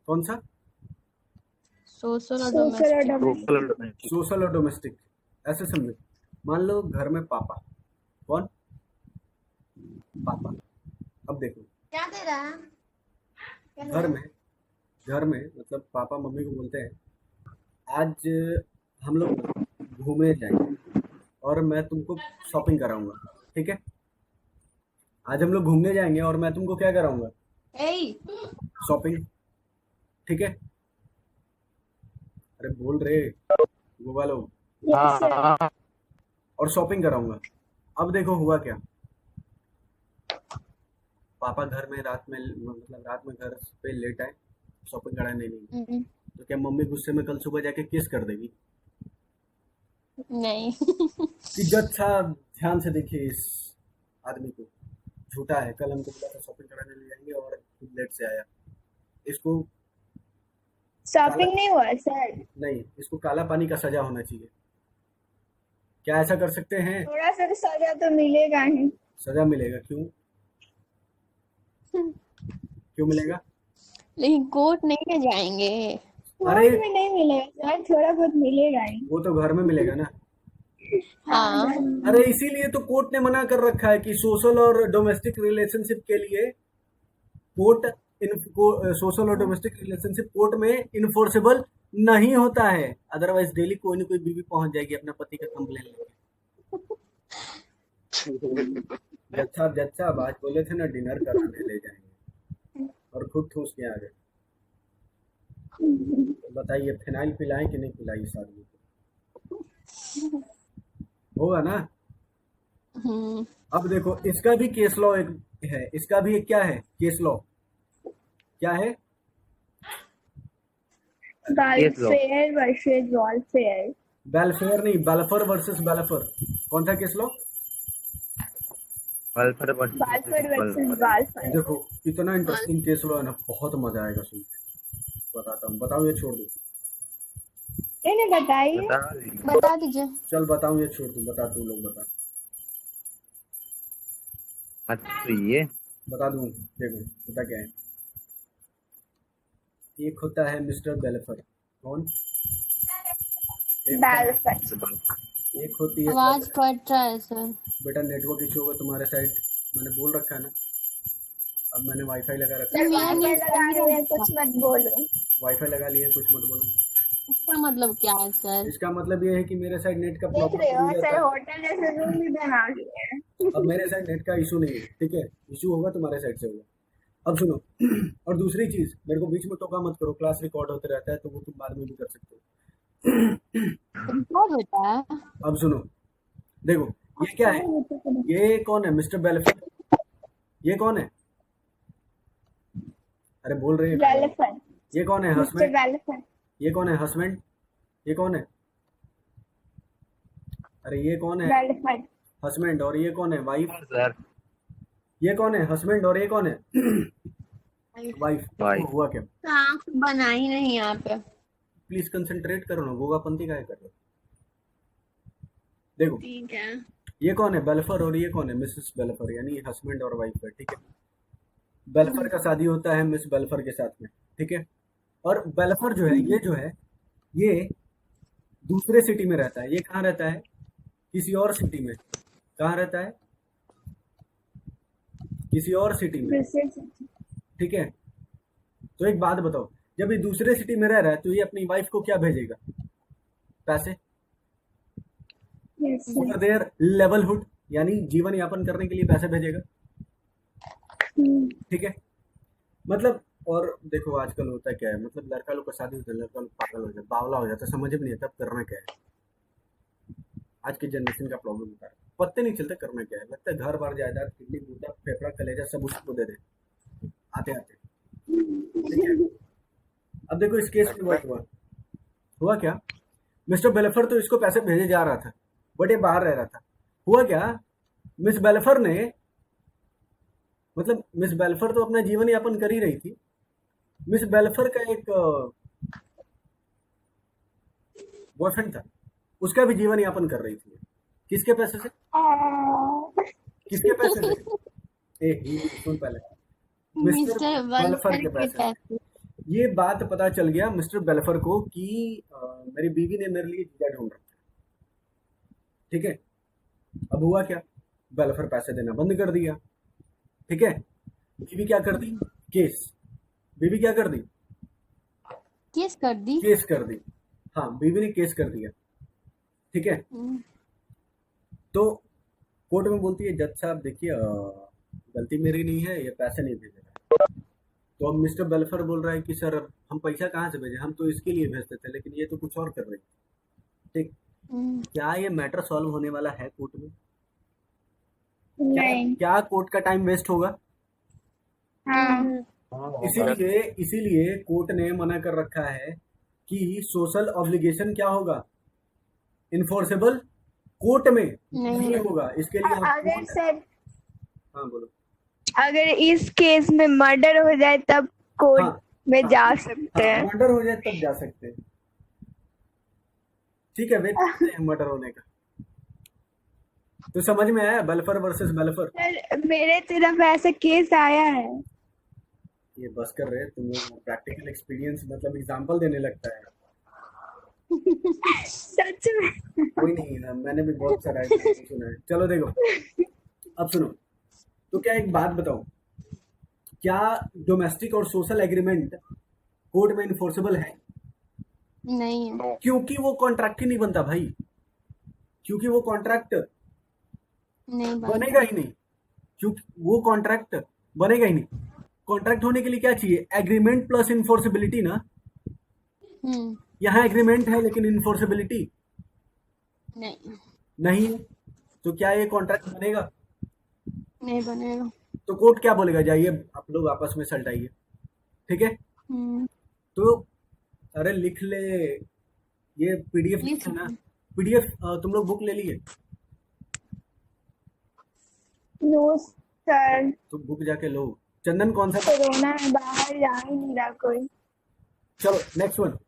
कौन सा, सोशल और डोमेस्टिक। सोशल और डोमेस्टिक, ऐसे समझो। मान लो घर में पापा, कौन, पापा। अब देखो क्या दे रहा है। घर में मतलब पापा मम्मी को बोलते हैं आज हम लोग घूमने जाएंगे और मैं तुमको शॉपिंग कराऊंगा, ठीक है। आज हम लोग घूमने जाएंगे और मैं तुमको क्या कराऊंगा, शॉपिंग, ठीक है। अरे बोल रहे गोवा लोग, यस सर। और शॉपिंग कराऊंगा। अब देखो हुआ क्या, पापा घर में रात में घर पे लेट आए, शॉपिंग कराने नहीं, तो क्या मम्मी गुस्से में कल सुबह जाके किस कर देगी, नहीं कि जज साहब ध्यान से देखिए इस आदमी को, झूठा है, कल हमको बोला था शॉपिंग कराने ले जाएंगे और लेट से आया, इसको शॉपिंग नहीं हुआ सर। नहीं, इसको काला पानी का सजा होना चाहिए। क्या ऐसा कर सकते हैं, थोड़ा सा तो सजा तो मिलेगा ही। सजा मिलेगा, क्यों क्यों मिलेगा, लेकिन कोर्ट नहीं ले जाएंगे, अरे कोर्ट में नहीं मिलेगा सर, थोड़ा बहुत मिलेगा ही। वो तो घर में मिलेगा ना। हाँ अरे इसीलिए तो कोर्ट ने मना कर रखा है कि सोशल और डोमेस्टिक रिलेशनशिप के लिए सोशल और डोमेस्टिक रिलेशनशिप कोर्ट में इन्फोर्सेबल नहीं होता है। अदरवाइज डेली कोई ना कोई बीवी पहुंच जाएगी अपना पति का कंप्लेन लेके। जज साहब आज बोले थे ना डिनर कराने ले जाएंगे और खुद ठूस के आ गए। बताइए फिनाइल पिलाएं कि नहीं पिलाई इस आदमी को, होगा ना। अब देखो इसका भी केस लॉ एक है, इसका भी एक क्या है, केस लॉ क्या है, वेलफेयर वर्सेस वॉलफेयर। वेलफेयर नहीं, बेलफर वर्सेस बेलफर। कौन सा केस लॉ, वालफेयर वर्सेस वालफेयर। देखो इतना इंटरेस्टिंग केस लॉ है ना, बहुत मजा आएगा सुन के। बताता हूँ, बताऊँ ये छोड़ दूँ, इन्हें बताइए, बता दीजिए। चल बताऊँ ये छोड़ दूँ, बता तू लोग बता, ये बता दूँ। देखो पता क्या है, एक होता है मिस्टर बेलफर, कौन, एक होती है, आवाज कट रहा है सर। बेटा नेटवर्क इशू होगा तुम्हारे साइड, मैंने बोल रखा है ना। अब मैंने वाईफाई लगा रखा है, कुछ मत बोलो। वाईफाई लगा लिए, कुछ मत बोलो। इसका मतलब क्या है सर। इसका मतलब ये है कि मेरे साइड नेट का देख रहे हो सर, प्रॉब्लम, होटल जैसे रूम भी बना लिए हैं। अब मेरे साइड नेट का इशू नहीं है, ठीक है, इशू होगा तुम्हारे साइड से होगा। अब सुनो, और दूसरी चीज, मेरे को बीच में टोका मत करो, क्लास रिकॉर्ड होते रहता है तो वो तुम बाद में भी कर सकते हो। क्या होता है? अब सुनो, देखो ये क्या है, ये कौन है मिस्टर बेलफर, ये कौन है, अरे बोल रहे हैं, वेलफर, ये कौन है मिस्टर हस्बैंड, वेलफर, ये कौन है हस्बैंड, ये कौन है, अरे ये कौन है वेलफर, हस्बैंड, और ये कौन है वाइफ, सर ये कौन है हस्बैंड, और ये कौन है वाइफ। भाई हुआ क्या, आँख बना ही नहीं यहाँ पे। प्लीज कंसंट्रेट करो ना, गोगापंती का है कर रहे हो। देखो ठीक है। ये कौन है बेलफर, और ये कौन है मिसेस बेलफर, यानी हस्बैंड और वाइफ है, ठीक है। बेलफर का शादी होता है मिस बेलफर के साथ में, ठीक है। और बेलफर जो है, ये जो है, ये दूसरे सिटी में रहता है, ये कहाँ रहता है, किसी और सिटी में, कहाँ रहता है, किसी और सिटी में, ठीक है। तो एक बात बताओ, जब ये दूसरे सिटी में रह रहा है तो ये अपनी वाइफ को क्या भेजेगा, पैसे, फॉर देयर लेवलहुड, यानी जीवन यापन करने के लिए पैसे भेजेगा, ठीक है। मतलब, और देखो आजकल होता क्या है, मतलब लड़का लोग का शादी होता है, लड़का लोग पागल हो जाता है, बावला हो जाता है, समझ में नहीं आता अब करना क्या है। आज के जनरेशन का प्रॉब्लम होता है, पत्ते नहीं चलते करना क्या है, लगता है घर बार जायदाद किडनी गुर्दा फेफड़ा कलेजा सब उसको दे दे आते आते, ठीक है। अब देखो इस केस में हुआ हुआ क्या, मिस्टर बेलफर तो इसको पैसे भेजे जा रहा था, बट ये बाहर रह रहा था। हुआ क्या, मिस बेलफर ने, मतलब मिस बेलफर तो अपना जीवन यापन कर ही रही थी, मिस बेलफर का एक बॉयफ्रेंड था, उसका भी जीवन यापन कर रही थी, किसके पैसे से, किसके पैसे से, सुन पहले, मिस्टर बेलफर के पैसे से। ये बात पता चल गया मिस्टर बेलफर को कि मेरी बीवी ने मेरे लिए जीजा ढूंढ रखा है, ठीक है। अब हुआ क्या, बेलफर पैसे देना बंद कर दिया, ठीक है। बीवी क्या कर दी, केस, बीवी क्या कर दी, केस कर दी। केस कर दी, हाँ बीवी ने केस कर दिया, ठीक है। तो कोर्ट में बोलती है, जज साहब देखिए गलती मेरी नहीं है, ये पैसे नहीं भेजेगा। तो अब मिस्टर बेलफर बोल रहा है कि सर हम पैसा कहाँ से भेजे, हम तो इसके लिए भेजते थे, लेकिन ये तो कुछ और कर रही है, ठीक। क्या ये मैटर सॉल्व होने वाला है कोर्ट में, नहीं, क्या कोर्ट का टाइम वेस्ट होगा, हाँ, इसीलिए कोर्ट ने मना कर रखा है कि सोशल ऑब्लिगेशन क्या होगा, इन्फोर्सेबल कोर्ट में नहीं होगा, इसके लिए आप अगर कोर्ट, सर, हाँ बोलो, अगर इस केस में मर्डर हो जाए तब कोर्ट हाँ में हाँ जा सकते हाँ, हैं। मर्डर हो जाए तब जा सकते हैं, ठीक है, वेट करते हैं मर्डर होने का। तो समझ में आया बेलफर वर्सेस बेलफर, सर मेरे तरफ ऐसा केस आया है। ये बस कर रहे हैं तुम लोग, प्रैक्टिकल एक्सपीरियंस मतलब एग्जांपल देने लगता है, सच में। कोई नहीं, मैंने भी बहुत सारा experience सुना है। चलो देखो, अब सुनो, तो क्या एक बात बताओ, क्या डोमेस्टिक और सोशल एग्रीमेंट कोर्ट में इन्फोर्सेबल है, नहीं है। क्योंकि वो कॉन्ट्रैक्ट ही नहीं बनता भाई, क्योंकि वो कॉन्ट्रैक्ट नहीं बनेगा ही नहीं, क्योंकि वो कॉन्ट्रैक्ट बनेगा ही नहीं। कॉन्ट्रैक्ट होने के लिए क्या चाहिए, एग्रीमेंट प्लस इन्फोर्सेबिलिटी ना, यहाँ एग्रीमेंट है लेकिन इन्फोर्सेबिलिटी नहीं, नहीं है, तो क्या ये कॉन्ट्रैक्ट बनेगा, नहीं बनेगा। तो कोर्ट क्या बोलेगा, जाइए आप लोग आपस में सलटाइए, ठीक है। तो अरे लिख ले, ये पीडीएफ लिख ना, पीडीएफ तुम लोग बुक ले लिए, नो सर, तो बुक जाके लो। चंदन कौन सा, कोरोना में बाहर जा ही नहीं रहा कोई। चलो next one,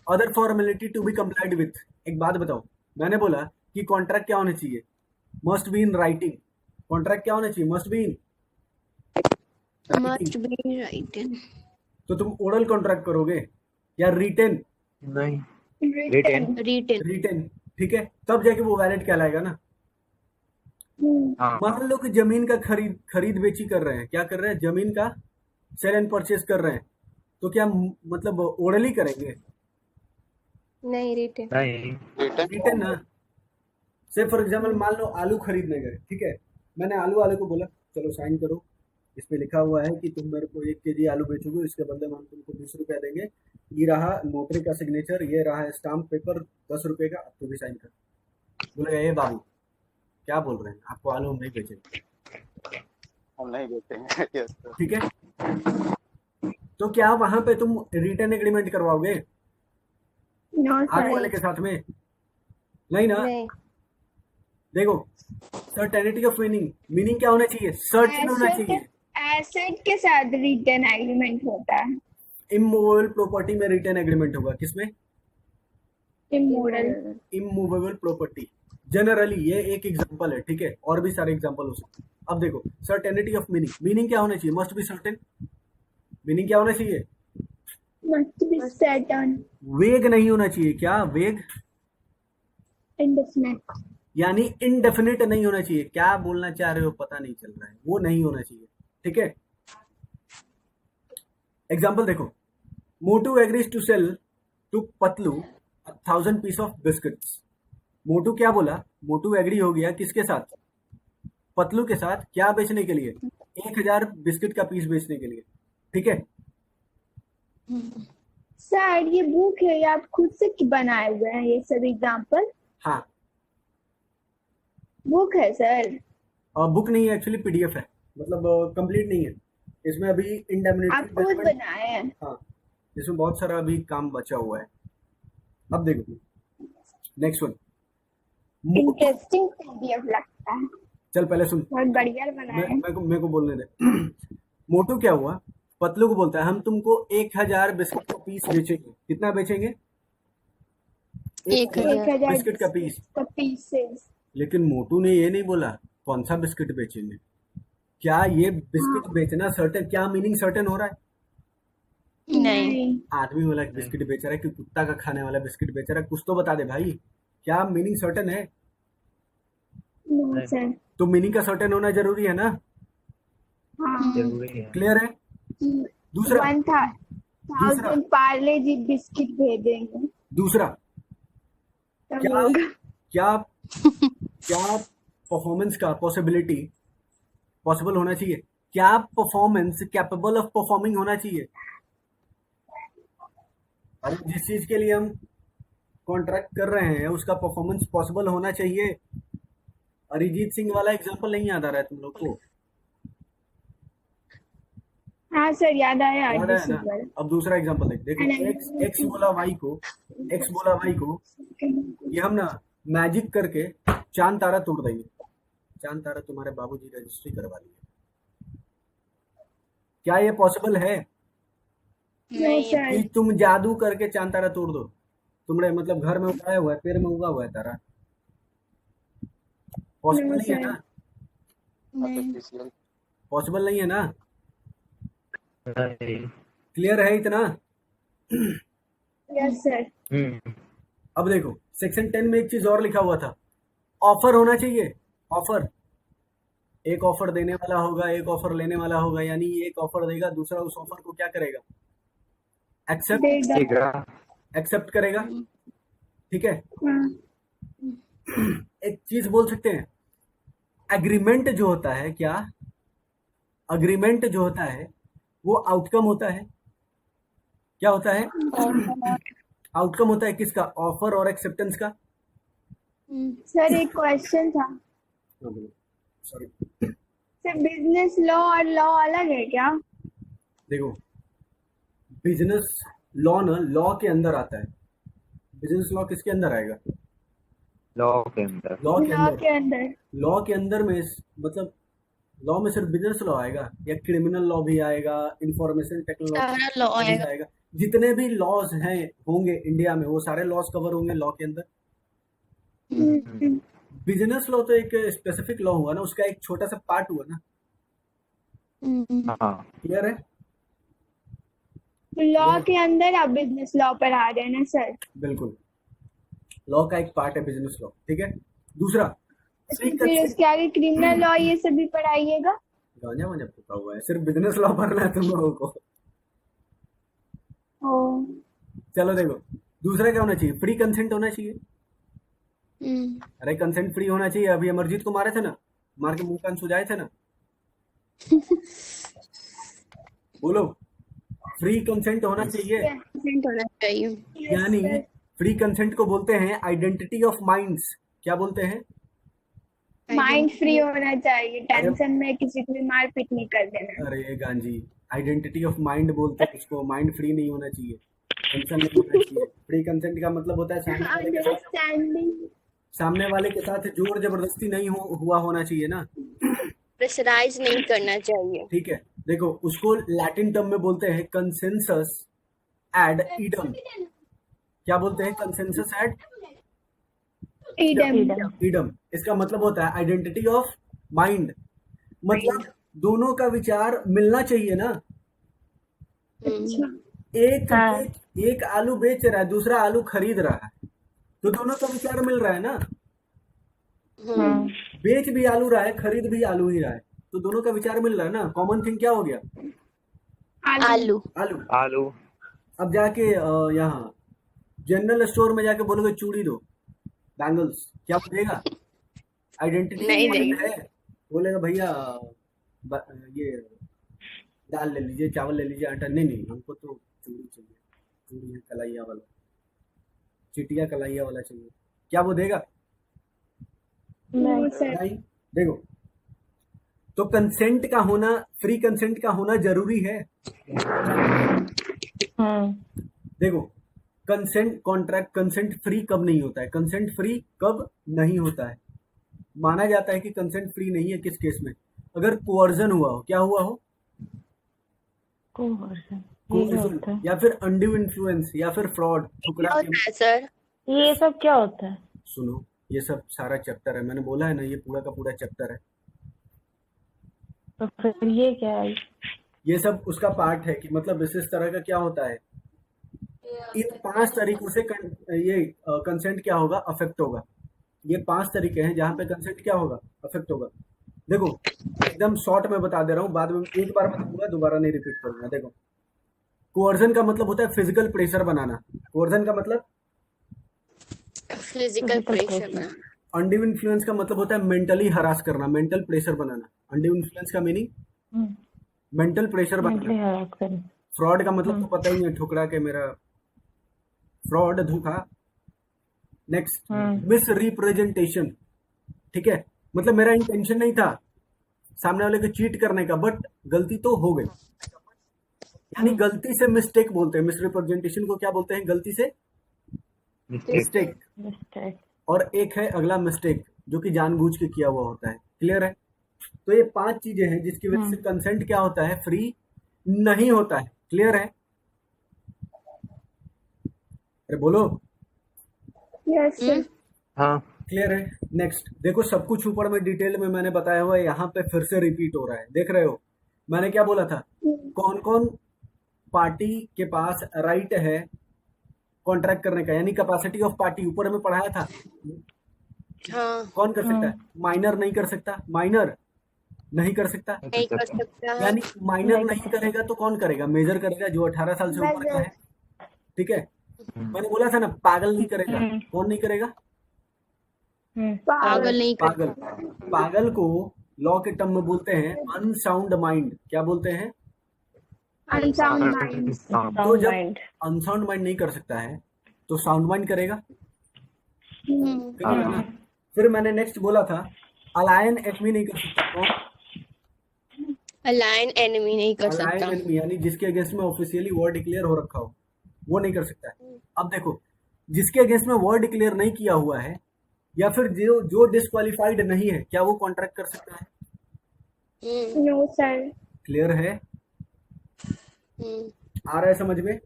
other formality to be complied with. एक बात बताओ, मैंने बोला कि कॉन्ट्रैक्ट क्या होना चाहिए, must be in writing, contract क्या होना चाहिए, must be in must be writing. तो तुम ओरल कॉन्ट्रैक्ट करोगे या रिटेन, नहीं, रिटर्न, रिटन। रिटेन, ठीक है, तब जाके वो वैलिड कहलाएगा ना। हाँ मान लो कि जमीन का खरीद बेची कर रहे हैं, क्या कर रहे हैं, जमीन का सेल एंड परचेज कर रहे हैं, तो क्या मतलब ओरली करेंगे, नहीं रिटन। नहीं, रिटेन ना। से फॉर एग्जाम्पल मान लो आलू खरीदने गए, ठीक है, मैंने आलू वाले को बोला चलो साइन करो, इसमें लिखा हुआ है कि तुम मेरे को 1 kg आलू बेचोगे, इसके बदले में हम तुमको 20 रुपया देंगे। ये रहा नोटरी का सिग्नेचर, ये रहा स्टाम्प पेपर 10 रुपए का, अब तू भी साइन कर। बोलेगा ये बाबू क्या बोल रहे हैं, आपको आलू हम नहीं बेचेंगे। हम नहीं देते हैं। Yes sir. ठीक है, तो क्या वहां पे तुम रिटर्न एग्रीमेंट करवाओगे नो आगे सर वाले के साथ में? नहीं ना। नहीं। देखो सर्टेनिटी ऑफ मीनिंग, मीनिंग क्या होना चाहिए? सर्टेन होना चाहिए। एसेट के साथ रिटर्न एग्रीमेंट होता है। इमूवेबल प्रॉपर्टी में रिटर्न एग्रीमेंट होगा, किसमें? इमोरल। Immovable property. जनरली ये एक एग्जांपल है, ठीक है, और भी सारे एग्जांपल हो सकते हैं। अब देखो सर्टेनिटी ऑफ मीनिंग, मीनिंग क्या होना चाहिए? Must be certain. मीनिंग क्या होना चाहिए? Must be certain. वेग नहीं होना चाहिए। क्या वेग? इंडेफिनिट। यानी इनडेफिनिट नहीं होना चाहिए। क्या बोलना चाह रहे हो पता नहीं चल रहा है, वो नहीं होना चाहिए। ठीक है, एग्जाम्पल देखो, Motu agrees to sell to Patlu 1,000 piece of biscuits. Motu क्या बोला? मोटू एग्री हो गया किसके साथ? पतलू के साथ। क्या बेचने के लिए? 1,000 बिस्किट का पीस बेचने के लिए। ठीक है, सर ये बुक है, ये आप खुद से बनाए हुए हैं ये सब एग्जाम्पल? हाँ। बुक है सर? बुक नहीं है एक्चुअली, पीडीएफ है, मतलब कंप्लीट नहीं है। इसमें अभी आप खुद इंडेमनिटी, बनाए हैं? हाँ, इसमें बहुत सारा अभी काम बचा हुआ है। अब देखो नेक्स्ट वन। इंटरेस्टिंग पीडीएफ लगता है, चल पहले सुन, बहुत बढ़िया बनाए हैं। मेरे को बोलने दे। मोटू क्या हुआ? पतलू को बोलता है हम तुमको 1,000 बिस्किट का पीस बेचेंगे। कितना बेचेंगे? 1,000 बिस्किट का पीस। का पीसेस। लेकिन मोटू ने ये नहीं बोला कौन सा बिस्किट बेचेंगे। क्या ये बिस्किट बेचना सर्टेन? क्या मीनिंग सर्टेन हो रहा है? नहीं। आदमी वाला बिस्किट बेच रहा है कि कुत्ता का खाने वाला बिस्किट बेच रहा है? कुछ तो बता दे भाई, क्या मीनिंग सर्टेन है? No sir. तो मीनिंग का सर्टेन होना जरूरी है ना? हाँ। जरूरी है। क्लियर है? दूसरा 1,000 पार्ले जी बिस्किट भेजेंगे दूसरा तब क्या होगा। क्या क्या परफॉर्मेंस का पॉसिबिलिटी पॉसिबल होना चाहिए? क्या परफॉर्मेंस कैपेबल ऑफ परफॉर्मिंग होना चाहिए? और जिस चीज के लिए हम कॉन्ट्रैक्ट कर रहे हैं उसका परफॉर्मेंस पॉसिबल होना चाहिए। अरिजीत सिंह वाला एग्जांपल नहीं याद आ रहा है तुम लोग को? हाँ सर याद आया याद आया अरिजीत ना? सिंह वाला। अब दूसरा एग्जांपल देखो, एक्स बोला वाई को ये हम ना मैजिक करके चांद तारा तोड़ देंगे। चांद तारा तुम्हारे बाबूजी रजिस्ट्री करवा लिए। क्या ये पॉसिबल है नो सर। कि तुम जादू करके चांद तारा तोड़ दो? तुम्हारे मतलब घर में उगाया हुआ है, पेड़ में उगा हुआ है तारा? पॉसिबल नहीं है ना? आर्टिफिशियल। पॉसिबल नहीं है ना? नहीं। क्लियर है इतना? Yes sir. अब देखो सेक्शन 10 में एक चीज और लिखा हुआ था, ऑफर होना चाहिए। ऑफर, एक ऑफर देने वाला होगा, एक ऑफर लेने वाला होगा। यानी एक ऑफर देगा, दूसरा उस ऑफर को क्या करेगा? देगा। एक्सेप्ट करेगा। ठीक है, हाँ। एक चीज बोल सकते हैं, एग्रीमेंट जो होता है, क्या अग्रीमेंट जो होता है वो आउटकम होता है। क्या होता है? आउटकम होता है किसका? ऑफर और एक्सेप्टेंस का। सर एक क्वेश्चन था सॉरी, सर, बिजनेस लॉ और लॉ अलग है क्या? देखो बिजनेस लॉ ना लॉ के अंदर आता है। बिजनेस लॉ किसके अंदर आएगा? लॉ के अंदर। लॉ के लॉ अंदर। के अंदर। लॉ के अंदर में मतलब लॉ में सिर्फ बिजनेस लॉ आएगा या क्रिमिनल लॉ भी आएगा, इंफॉर्मेशन टेक्नोलॉजी लॉ भी आएगा। आएगा। जितने भी लॉज हैं होंगे इंडिया में वो सारे लॉज कवर होंगे लॉ के अंदर। बिजनेस लॉ तो एक स्पेसिफिक लॉ हुआ ना, उसका एक छोटा सा पार्ट हुआ ना। हाँ। क्लियर है? लॉ के अंदर आप बिजनेस लॉ पर आ रहे हैं ना सर? बिल्कुल, लॉ का एक पार्ट है बिजनेस लॉ। ठीक है, दूसरा फिर उसके आगे क्रिमिनल लॉ ये सब भी पढ़ाइएगा? गांजा वांजा पता हुआ है, सिर्फ बिजनेस लॉ पढ़ना है तुम लोगों को। ओ। चलो देखो दूसरा क्या होना चाहिए? फ्री कंसेंट होना चाहिए। अरे कंसेंट फ्री होना चाहिए। अभी अमरजीत को मारे थे ना, मार के मुंह कान सुजाए थे ना। बोलो, फ्री कंसेंट होना चाहिए, Consent होना चाहिए। यानी फ्री कंसेंट को बोलते हैं आइडेंटिटी ऑफ माइंड्स। क्या बोलते हैं? माइंड फ्री होना चाहिए, टेंशन में किसी को भी मार पीट नहीं कर देना। अरे गांजी, आइडेंटिटी ऑफ माइंड बोलते हैं उसको, माइंड फ्री नहीं होना चाहिए, टेंशन नहीं होना चाहिए। फ्री कंसेंट का मतलब होता है अंडरस्टैंडिंग। सामने वाले के साथ जोर जबरदस्ती नहीं हुआ होना चाहिए ना। प्रेशराइज नहीं करना चाहिए। ठीक है, देखो उसको लैटिन टर्म में बोलते हैं कंसेंसस एड इडम। क्या बोलते हैं? Consensus ad freedom. इडम। इसका मतलब होता है आइडेंटिटी ऑफ माइंड, मतलब दोनों का विचार मिलना चाहिए ना। अच्छा, एक हाँ। एक आलू बेच रहा है, दूसरा आलू खरीद रहा है, तो दोनों का विचार मिल रहा है ना। हम्म, बेच भी आलू रहा है, खरीद भी आलू ही रहा है, तो दोनों का विचार मिल रहा है ना। कॉमन थिंग क्या हो गया? आलू। आलू। आलू। अब जाके यहाँ जनरल स्टोर में जाके बोलोगे चूड़ी दो, बैंगल्स, क्या बोलेगा? आइडेंटिटी नहीं देगा। है, बोलेगा भैया ये दाल ले लीजिए, चावल ले लीजिए, आटा नहीं, नहीं हमको तो चूड़ी चाहिए, चूड़ी है कलाइया वाला, चिटिया कलाइया वाला चाहिए। क्या वो देगा? No sir. नहीं। देखो, तो कंसेंट का होना, फ्री कंसेंट का होना जरूरी है। देखो, कंसेंट कॉन्ट्रैक्ट, कंसेंट फ्री कब नहीं होता है, कंसेंट फ्री कब नहीं होता है? माना जाता है कि कंसेंट फ्री नहीं है किस केस में? अगर कोअर्जन हुआ हो। क्या हुआ हो? कोअर्जन, या फिर अनड्यू इन्फ्लुएंस, या फिर फ्रॉड, ठुकरा क्या के। होता है सर? ये सब क्या होता है? सुनो, ये सब सारा चैप्टर है, मैंने बोला है ना, ये पूरा का पूरा चैप्टर है। तो फिर ये क्या है? ये सब उसका पार्ट है कि मतलब इस तरह का क्या होता है, इन 5 तरीकों से ये कंसेंट क्या होगा, अफेक्ट होगा। ये 5 तरीके हैं जहां पे कंसेंट क्या होगा, अफेक्ट होगा। देखो, एकदम शॉर्ट में बता दे रहा हूँ, बाद में एक बार बताऊंगा, दोबारा नहीं रिपीट करूंगा। देखो, कोअर्जन का मतलब होता है फिजिकल प्रेशर बनाना। कोअर्जन का मतलब फिजिकल प्रेशर। अनड्यू इन्फ्लुएंस का मतलब होता है मेंटली हरास करना, मेंटल प्रेशर बनाना। अनड्यू इन्फ्लुएंस का मीनिंग मेंटल प्रेशर बनाना। फ्रॉड का मतलब तो पता ही है, ठुकरा के मेरा फ्रॉड, धोखा। Next, miss representation. ठीक है, मतलब मेरा इंटेंशन नहीं था सामने वाले को चीट करने का, बट गलती तो हो गई, यानी गलती से मिस्टेक बोलते हैं। मिस रिप्रेजेंटेशन को क्या बोलते हैं? गलती से मिस्टेक। और एक है अगला मिस्टेक, जो कि जानबूझ के किया हुआ होता है। क्लियर है? तो ये 5 चीजें हैं जिसकी वजह से कंसेंट क्या होता है, फ्री नहीं होता है। क्लियर है? अरे बोलो। Yes sir. हाँ। क्लियर है? नेक्स्ट देखो, सब कुछ ऊपर में डिटेल में मैंने बताया हुआ है, यहाँ पे फिर से रिपीट हो रहा है। देख रहे हो मैंने क्या बोला था? कौन कौन पार्टी के पास राइट है कॉन्ट्रैक्ट करने का, यानी कैपेसिटी ऑफ पार्टी, ऊपर में पढ़ाया था। हाँ। कौन कर सकता है? माइनर नहीं कर सकता, माइनर नहीं कर सकता, नहीं कर सकता। यानी माइनर नहीं करेगा तो कौन करेगा? मेजर करेगा, जो 18 साल से ऊपर का है। ठीक है, मैंने बोला था ना, पागल नहीं करेगा। कौन नहीं करेगा? पागल नहीं कर। पागल को लॉ के टर्म में बोलते हैं अनसाउंड माइंड। क्या बोलते हैं? Unsound mind. तो जब अनसाउंड माइंड नहीं कर सकता है तो साउंड माइंड करेगा। करेगा ना? फिर मैंने नेक्स्ट बोला था अलायन एनमी नहीं कर सकता। कौन? अलाइन एनिमी नहीं कर अलायन सकता। एनमी, यानी जिसके अगेंस्ट में ऑफिशियली वॉर डिक्लेयर हो रखा हो, वो नहीं कर सकता है। अब देखो, जिसके अगेंस्ट में वॉर डिक्लेयर नहीं किया हुआ है, या फिर जो डिस्क्वालिफाइड नहीं है, क्या वो कॉन्ट्रैक्ट कर सकता है? No sir. क्लियर है? आ रहा है समझ में?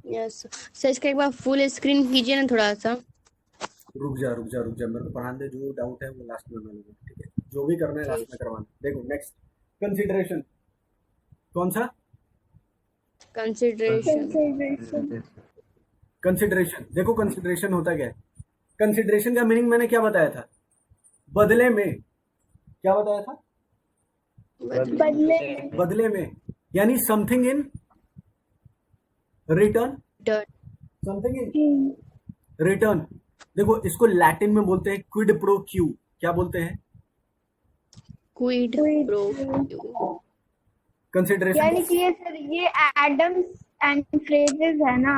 यस सर, इसका एक बार फुल स्क्रीन कीजिए ना थोड़ा सा। रुक जा मेरे को पढ़ाने दे, जो डाउट है वो लास्ट में मैं लूंगा। ठीक है, जो भी करना है लास्ट में करवाना। देखो नेक्स्ट, कंसिडरेशन। कौन सा? कंसिडरेशन। कंसिडरेशन। देखो, कंसिडरेशन होता क्या है? कंसिडरेशन का मीनिंग मैंने क्या बताया था? बदले में। क्या बताया था? बदले में, यानी something in return. Something in return. देखो, इसको लैटिन में बोलते हैं क्विड प्रो क्यू। क्या बोलते हैं? Quid pro Q. कंसिडरेशन यानी कि ये सर ये एडम्स एंड फ्रेजेस है ना,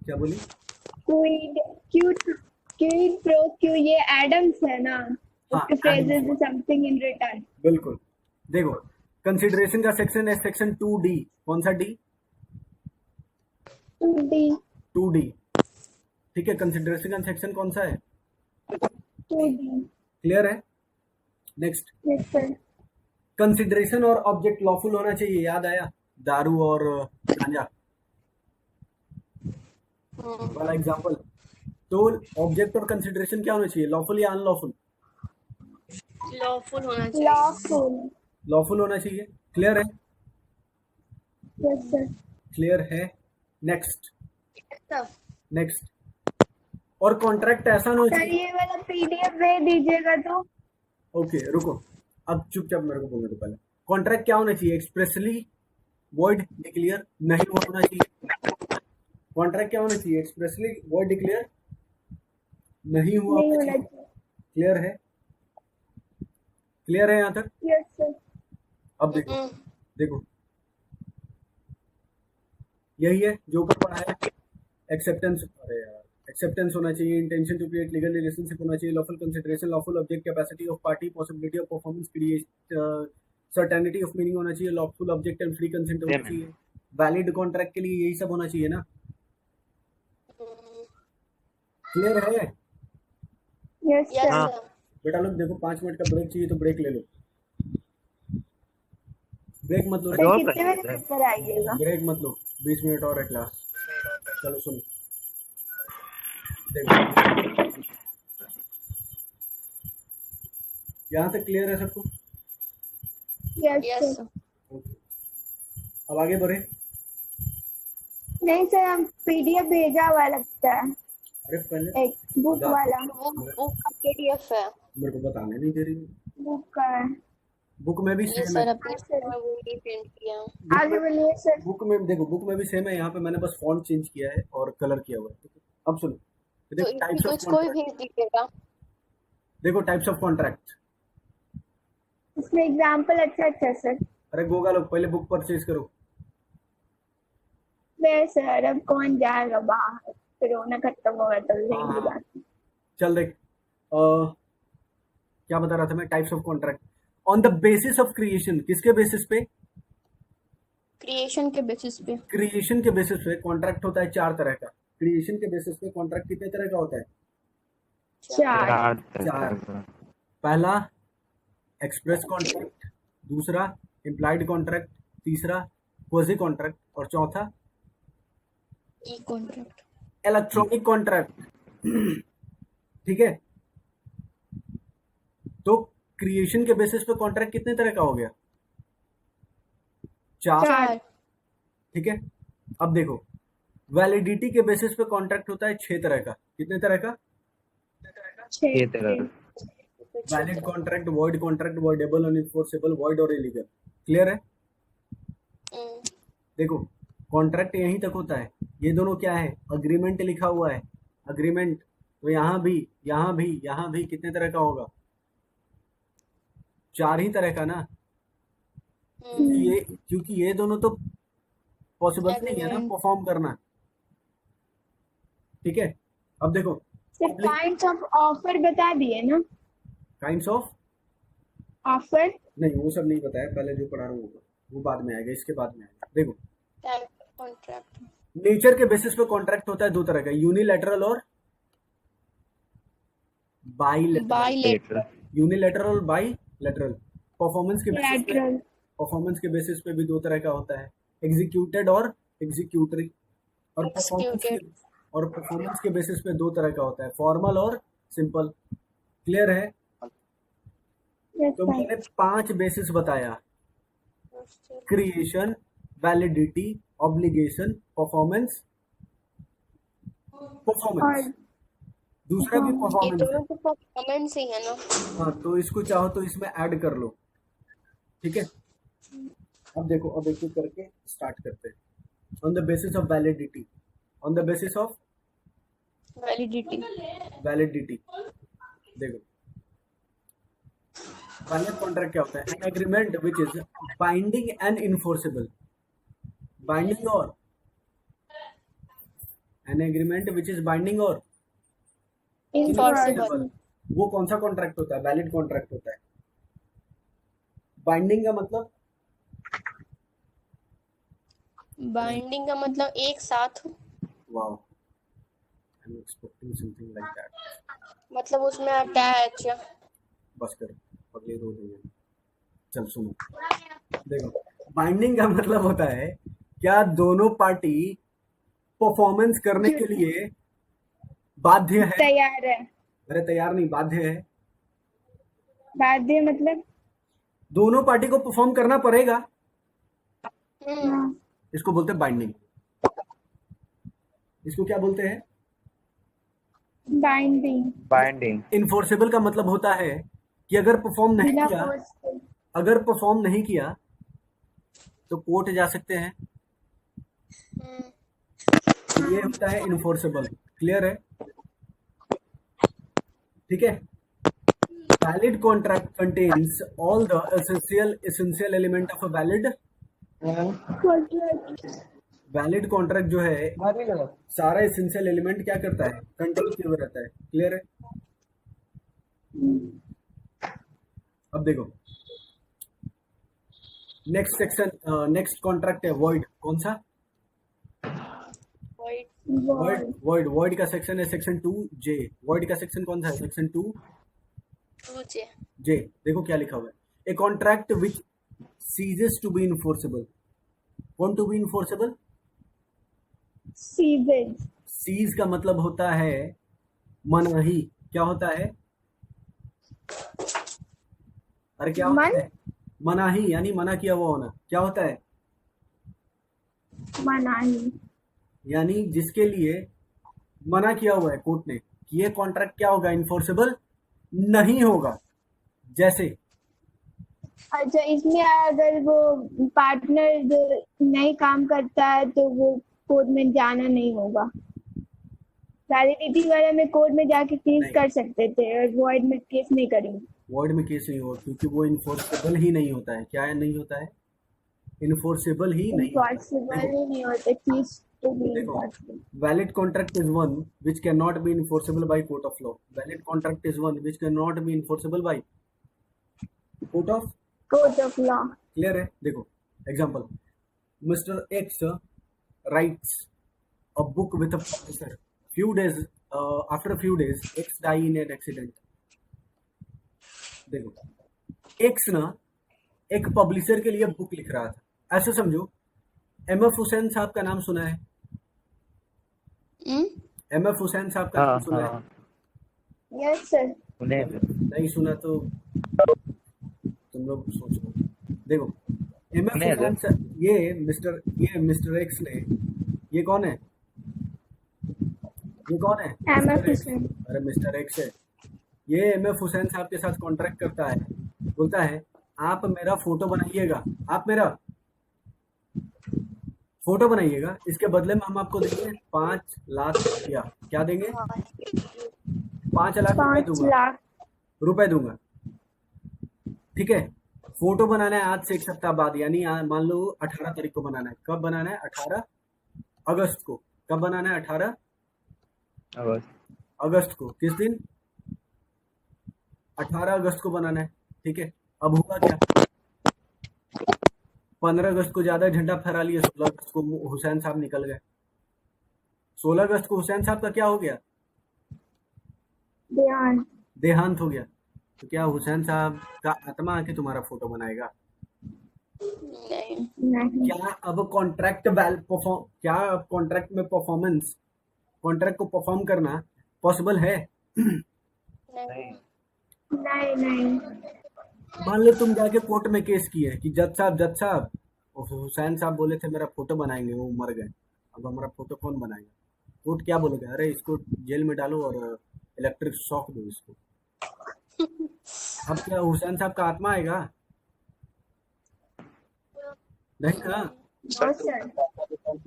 क्या बोली? क्विड क्विड प्रो क्यू, ये एडम्स है ना, हाँ, उसके phrases is something in return. बिल्कुल। देखो कंसिडरेशन का सेक्शन है सेक्शन 2D। कौन सा डी? 2D 2D। ठीक है, कंसिडरेशन का सेक्शन कौन सा है? 2D। क्लियर है? Next, yes sir. कंसिडरेशन और ऑब्जेक्ट लॉफुल होना चाहिए। याद आया दारू और गांजा वाला एग्जांपल। तो ऑब्जेक्ट और कंसिडरेशन क्या होना चाहिए, लॉफुल या अनलॉफुल? लॉफुल होना चाहिए। लॉफुल। लॉफुल होना चाहिए। क्लियर है? Yes sir. क्लियर है? Next next. और कॉन्ट्रैक्ट ऐसा ना हो सर चाहिए। ये वाला पीडीएफ भेज दीजिएगा तो। ओके रुको, अब चुपचाप मेरे को बोलने दो पहले। कॉन्ट्रैक्ट क्या होना चाहिए? एक्सप्रेसली वॉइड डिक्लेयर नहीं होना चाहिए। कॉन्ट्रैक्ट क्या होना चाहिए? एक्सप्रेसली वॉइड डिक्लेयर नहीं हुआ नहीं होना होना चाहिए। चाहिए। क्लियर है? क्लियर है यहाँ तक? Yes sir. अब देखो देखो, यही है जो ऊपर पढ़ा है। एक्सेप्टेंस, अरे यार, एक्सेप्टेंस होना चाहिए, intention to create legal relationship होना चाहिए, lawful consideration, lawful object, capacity of party, possibility of performance, create, certainty of meaning होना चाहिए, lawful object and free consent होना चाहिए। वैलिड कॉन्ट्रैक्ट के लिए यही सब होना चाहिए ना। क्लियर है? Yes sir. हाँ। बेटा लोग देखो, 5 मिनट का ब्रेक चाहिए तो ब्रेक ले लो। ब्रेक मत लो, सर कितने बजे तक पर आइएगा? ब्रेक मत लो, 20 मिनट और है क्लास। चलो सुनो, देखो यहाँ तक क्लियर है सबको? Yes sir. ओके, अब आगे बढ़े। नहीं सर, हम पीडीएफ भेजा हुआ लगता है, अरे पहले एक बुक वाला। बुक का पीडीएफ है। मेरे को बताने नहीं दे रही। बुक का है। बुक में भी ये सेम सर है। अपने वो ही प्रिंट किया। आगे बोलिए सर। बुक में देखो, बुक में भी सेम है। यहाँ पे मैंने बस फॉन्ट चेंज किया है और कलर किया हुआ है। अब सुनो, तो देखो टाइप्स ऑफ इसको ही कॉन्ट्रैक्ट। भेज दीजिएगा। देखो टाइप्स ऑफ कॉन्ट्रैक्ट। इसमें एग्जाम्पल अच्छा अच्छा सर। अरे गोगा लोग पहले बुक परचेज करो। वे सर अब कौन जाएगा बाहर, कोरोना खत्म होगा तो लेंगे हाँ। बाकी। चल देख, क्या बता रहा था मैं? Types of contract on the basis of creation. किसके बेसिस पे? क्रिएशन के बेसिस पे। क्रिएशन के बेसिस पे कॉन्ट्रैक्ट होता है 4 तरह का। क्रिएशन के बेसिस पे कॉन्ट्रैक्ट कितने तरह का होता है? 4। चार। पहला एक्सप्रेस कॉन्ट्रैक्ट, दूसरा इम्प्लाइड कॉन्ट्रैक्ट, तीसरा क्वाजी कॉन्ट्रैक्ट और चौथा ई कॉन्ट्रैक्ट। Electronic contract. ठीक है, तो क्रिएशन के बेसिस पे कॉन्ट्रैक्ट कितने तरह का हो गया? 4। ठीक है, अब देखो वैलिडिटी के बेसिस पे कॉन्ट्रैक्ट होता है 6 तरह का। कितने तरह का? 6 valid contract, void contract, voidable, unenforceable, void और इलीगल। क्लियर है? देखो कॉन्ट्रैक्ट यहीं तक होता है। ये दोनों क्या है? अग्रीमेंट लिखा हुआ है, अग्रीमेंट। तो यहाँ भी यहाँ भी यहाँ भी कितने तरह का होगा? 4 ही तरह का ना। क्योंकि ये दोनों तो पॉसिबल नहीं है ना परफॉर्म करना। ठीक है, अब देखो सर काइंड्स ऑफ ऑफर बता दिए ना? काइंड्स ऑफ ऑफर नहीं, वो सब नहीं बताया। पहले जो पढ़ा रहा हूँ वो बाद में आएगा, इसके बाद में आएगा। देखो कॉन्ट्रैक्ट। नेचर के बेसिस पे कॉन्ट्रैक्ट होता है 2 तरह का, यूनिलैटरल और बाईलैटरल। यूनिलैटरल और बाईलैटरल। परफॉर्मेंस के बेसिस पे भी 2 तरह का होता है, एग्जीक्यूटेड और एग्जीक्यूटरी। और परफॉर्मेंस के बेसिस पे 2 तरह का होता है, फॉर्मल और सिंपल। क्लियर है? तो मैंने 5 बेसिस बताया, क्रिएशन, वैलिडिटी, ऑब्लिगेशन, परफॉर्मेंस। दूसरा भी ये परफॉर्मेंस है। दोनों तो परफॉर्मेंस ही है ना। हाँ, तो इसको चाहो तो इसमें ऐड कर लो। ठीक है, अब देखो, अब एक एक करके स्टार्ट करते हैं। On the basis of validity, on the basis of validity. Validity. देखो वैलिड कॉन्ट्रैक्ट क्या होता है? An agreement which is binding and enforceable. Binding और an agreement which is binding और इनफॉर्सिबल। वो कौन सा कॉन्ट्रैक्ट होता है? वैलिड कॉन्ट्रैक्ट होता है। बाइंडिंग का मतलब बाइंडिंग का मतलब एक साथ, wow, I am expecting something like that. मतलब उसमें अटैच। बस कर, अगले रो देंगे। चल सुनो, देखो, बाइंडिंग का मतलब होता है क्या दोनों पार्टी परफॉर्मेंस करने के लिए बाध्य है। तैयार है। अरे तैयार नहीं, बाध्य है। बाध्य मतलब दोनों पार्टी को परफॉर्म करना पड़ेगा, हाँ, इसको बोलते हैं बाइंडिंग। इसको क्या बोलते हैं? बाइंडिंग। बाइंडिंग। इनफोर्सेबल का मतलब होता है कि अगर परफॉर्म नहीं बिना किया, फोर्स के। अगर परफॉर्म नहीं किया तो कोर्ट जा सकते हैं। तो ये होता है इनफोर्सेबल। क्लियर है? ठीक है। Valid contract contains all the essential element of a valid. Valid contract जो है सारा एसेंशियल एलिमेंट क्या करता है? कंटेन किया हुआ रहता है। क्लियर है? अब देखो नेक्स्ट सेक्शन, नेक्स्ट कॉन्ट्रैक्ट है वॉइड। कौन सा? वॉइड। वॉइड का सेक्शन है सेक्शन 2J। वॉइड का सेक्शन कौन सा है? Section 2J। देखो क्या लिखा हुआ है, a contract which ceases to be enforceable. कौन to be enforceable? Ceases. Cease का मतलब होता है मनाही। क्या होता है? अरे क्या होता है? मनाही यानी मना किया हुआ होना। क्या होता है? मनाही। यानी जिसके लिए मना किया हुआ है कोर्ट ने कि ये कॉन्ट्रैक्ट क्या होगा? इनफोर्सेबल नहीं होगा। जैसे अच्छा, इसमें अगर वो पार्टनर नहीं काम करता है तो वो कोर्ट में जाना नहीं होगा। वैलिडिटी वाला में कोर्ट में जाके केस नहीं। कर सकते थे और वॉइड में केस नहीं करेंगे। वॉइड में केस नहीं होगा क्योंकि वो इनफोर्सेबल ही नहीं होता है। क्या है? नहीं होता है, इनफोर्सेबल ही नहीं होता है। इम्पॉसिबल ही नहीं होता केस तो भी देखो, impossible. valid contract is one which cannot be enforceable by court of law. Valid contract is one which cannot be enforceable by court of। Court of law. Clear है? देखो example, mister x writes a book with a professor. After a few days, X die in an accident. देखो, x ना एक publisher के लिए book लिख रहा था। ऐसे समझो, MF हुसैन साहब का नाम सुना है? MF हुसैन साहब का नाम सुना है? Yes sir. सुने नहीं सुना तो तुम लोग सोचो। देखो MF सुने हुसैन ये मिस्टर एक्स ने, ये कौन है? ये कौन है? MF हुसैन। अरे मिस्टर एक्स है। ये MF हुसैन साहब के साथ कॉन्ट्रैक्ट करता है, बोलता है आप मेरा फोटो बनाइएगा, आप मेरा फोटो बनाइएगा, इसके बदले में हम आपको देंगे 5 लाख रुपया। क्या देंगे? 5 लाख रुपए 5 दूंगा, लाख। रुपए दूंगा। ठीक है। फोटो बनाना है आज से 1 सप्ताह बाद, यानी मान लो 18 तारीख को बनाना है। कब बनाना है? 18 अगस्त को। कब बनाना है? 18 अगस्त को। किस दिन? 18 अगस्त को बनाना है। ठीक है। अब हुआ क्या? 15 अगस्त को ज्यादा झंडा फहरा लिया, 16 अगस्त को हुसैन साहब निकल गए। 16 अगस्त को हुसैन साहब का क्या हो गया? देहांत हो गया। तो क्या हुसैन साहब का आत्मा आके तुम्हारा फोटो बनाएगा? नहीं। क्या अब कॉन्ट्रैक्ट में परफॉर्मेंस, कॉन्ट्रैक्ट को परफॉर्म करना पॉसिबल है? नहीं। नहीं। मान लो तुम जाके कोर्ट में केस किए कि जज साहब हुसैन साहब बोले थे मेरा फोटो बनाएंगे, वो मर गए, अब हमारा फोटो कौन बनाएगा? कोर्ट क्या बोलेगा? अरे इसको जेल में डालो और इलेक्ट्रिक शॉक दो इसको। अब क्या हुसैन साहब का आत्मा आएगा? नहीं ना।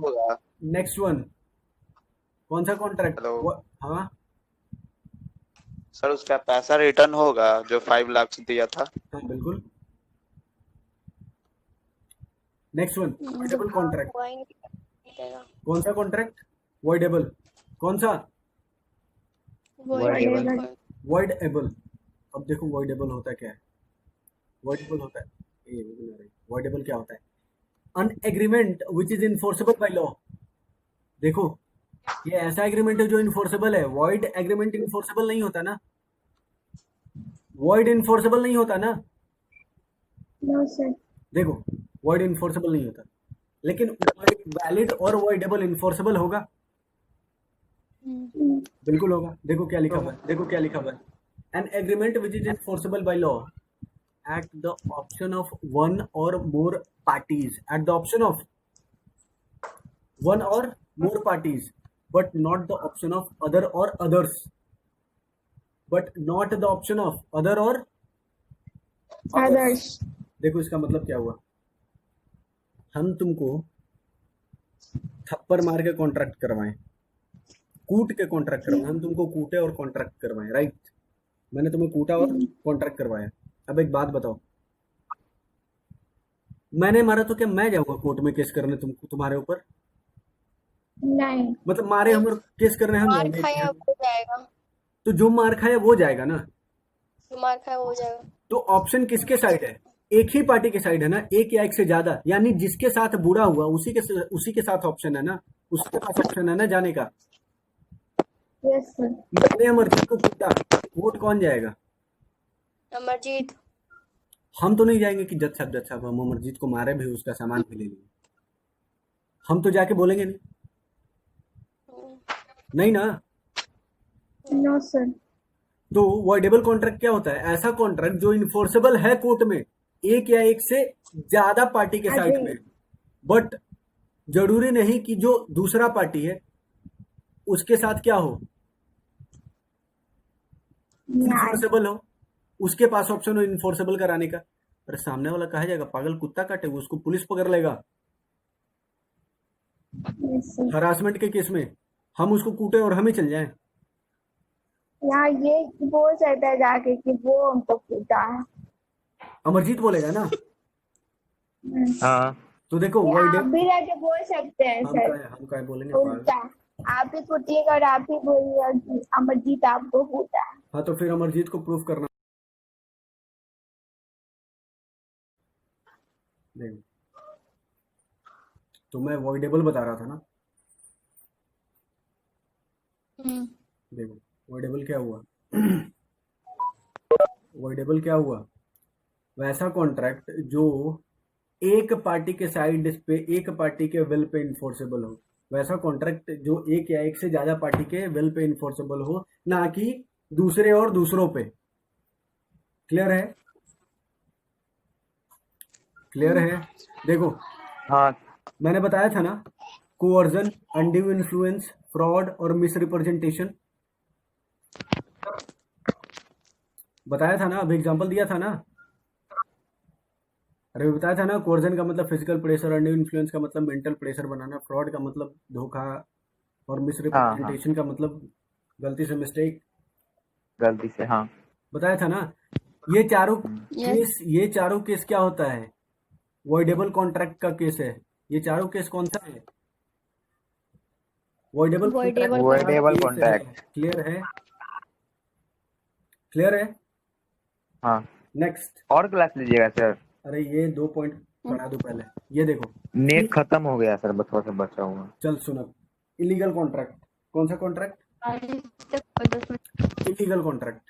होगा। नेक्स्ट वन, कौन सा कॉन्ट्रैक्ट? हेलो। हाँ सर उसका पैसा रिटर्न होगा जो 5 लाख दिया था। हाँ बिल्कुल। Next one, voidable contract. कौन सा कॉन्ट्रैक्ट? वॉइडेबल। कौन सा? Voidable। वॉइडेबल। अब देखो वॉइडेबल होता क्या है। वॉइडेबल होता है, वॉइडेबल क्या होता है? An agreement which is enforceable by law. देखो ये ऐसा एग्रीमेंट है जो इन्फोर्सेबल है। वॉइड एग्रीमेंट इन्फोर्सेबल नहीं होता ना, वॉइड इन्फोर्सेबल नहीं होता ना। No sir. देखो वॉइड इन्फोर्सेबल नहीं होता, लेकिन वैलिड और वॉइडेबल इन्फोर्सेबल होगा। बिल्कुल होगा। देखो क्या लिखा हुआ है, देखो क्या लिखा हुआ है। An agreement which is enforceable by law at the option of one or more parties, at the option of one or more parties, but not the option of other or others, but not the option of other or Others। देखो इसका मतलब क्या हुआ। हम तुमको थप्पड़ मार के कॉन्ट्रैक्ट करवाएं, कूट के कॉन्ट्रैक्ट करवाएं, हम तुमको कूटे और कॉन्ट्रैक्ट करवाएं, राइट? मैंने तुम्हें कूटा और कॉन्ट्रैक्ट करवाया। अब एक बात बताओ, मैंने मारा तो क्या मैं जाऊंगा कोर्ट में केस करने तुम्हारे ऊपर? नहीं। मतलब मारे हम और केस करने हम मार जाएंगे? खाया हो जाएगा, तो जो मार खाया वो जाएगा ना। जो मार खाया हो जाएगा। तो ऑप्शन किसके साइड है? एक ही पार्टी के साइड है ना, एक या एक से ज्यादा, यानी जिसके साथ बुरा हुआ उसी के साथ ऑप्शन है ना, उसके पास ऑप्शन है ना जाने का। Yes sir. मैंने अमरजीत को कूटा, वोट कौन जाएगा? अमरजीत। हम तो नहीं जाएंगे कि जज साहब हम अमरजीत को मारे भी, उसका सामान भी ले लिए। हम तो जाके बोलेंगे नहीं, नहीं ना। No sir. तो वॉइडेबल कॉन्ट्रैक्ट क्या होता है? ऐसा कॉन्ट्रैक्ट जो इन्फोर्सेबल है कोर्ट में एक या एक से ज्यादा पार्टी के साइड में, बट जरूरी नहीं कि जो दूसरा पार्टी है उसके साथ क्या हो, इन्फोर्सेबल हो, उसके पास ऑप्शन हो इन्फोर्सेबल कराने का। अरे सामने वाला कहा जाएगा पागल कुत्ता काटे, उसको पुलिस पकड़ लेगा। Yes sir. हरासमेंट के केस में हम उसको कूटे और हम ही चल जाएं। यहाँ ये बोल सकता है जाके कि वो हमको कूटा है। अमरजीत बोलेगा ना। हाँ तो देखो ये आप वॉइडेबल भी जाके बोल सकते हैं सर। हम क्या बोलेंगे पागल। कूटा, आप ही कूटिएगा और आप ही बोलिएगा कि अमरजीत आपको कूटा है। हाँ तो फिर अमरजीत को प्रूफ करना। देखो तो मैं वॉइडेबल बता रहा था ना। देखो वॉइडेबल क्या हुआ? वॉइडेबल क्या हुआ? वैसा कॉन्ट्रैक्ट जो एक पार्टी के साइड पे, एक पार्टी के विल पे इन्फोर्सेबल हो। वैसा कॉन्ट्रैक्ट जो एक या एक से ज्यादा पार्टी के विल पे इन्फोर्सेबल हो, ना कि दूसरे और दूसरों पे। क्लियर है? क्लियर है? देखो हाँ मैंने बताया था ना, कोअर्जन, अनड्यू इन्फ्लुएंस, फ्रॉड और मिसरिप्रेजेंटेशन बताया था ना, अभी एग्जांपल दिया था ना। अरे बताया था ना, कोअर्जन का मतलब फिजिकल प्रेशर, अनड्यू इन्फ्लुएंस का मतलब मेंटल प्रेशर बनाना, फ्रॉड का मतलब धोखा, और मिसरिप्रेजेंटेशन का मतलब गलती से, मिस्टेक, गलती से। हाँ बताया था ना। ये चारों केस क्या होता है? वॉइडेबल कॉन्ट्रैक्ट का केस है। ये चारों केस कौन सा है? Voidable contract. क्लियर है? क्लियर है? हाँ नेक्स्ट। और क्लास लीजिएगा सर। अरे ये 2 पॉइंट पढ़ा दो पहले। ये देखो नेट खत्म हो गया सर, बस थोड़ा सा बचा हुआ। चल सुनो, इलीगल कॉन्ट्रैक्ट। कौन सा contract? Illegal contract.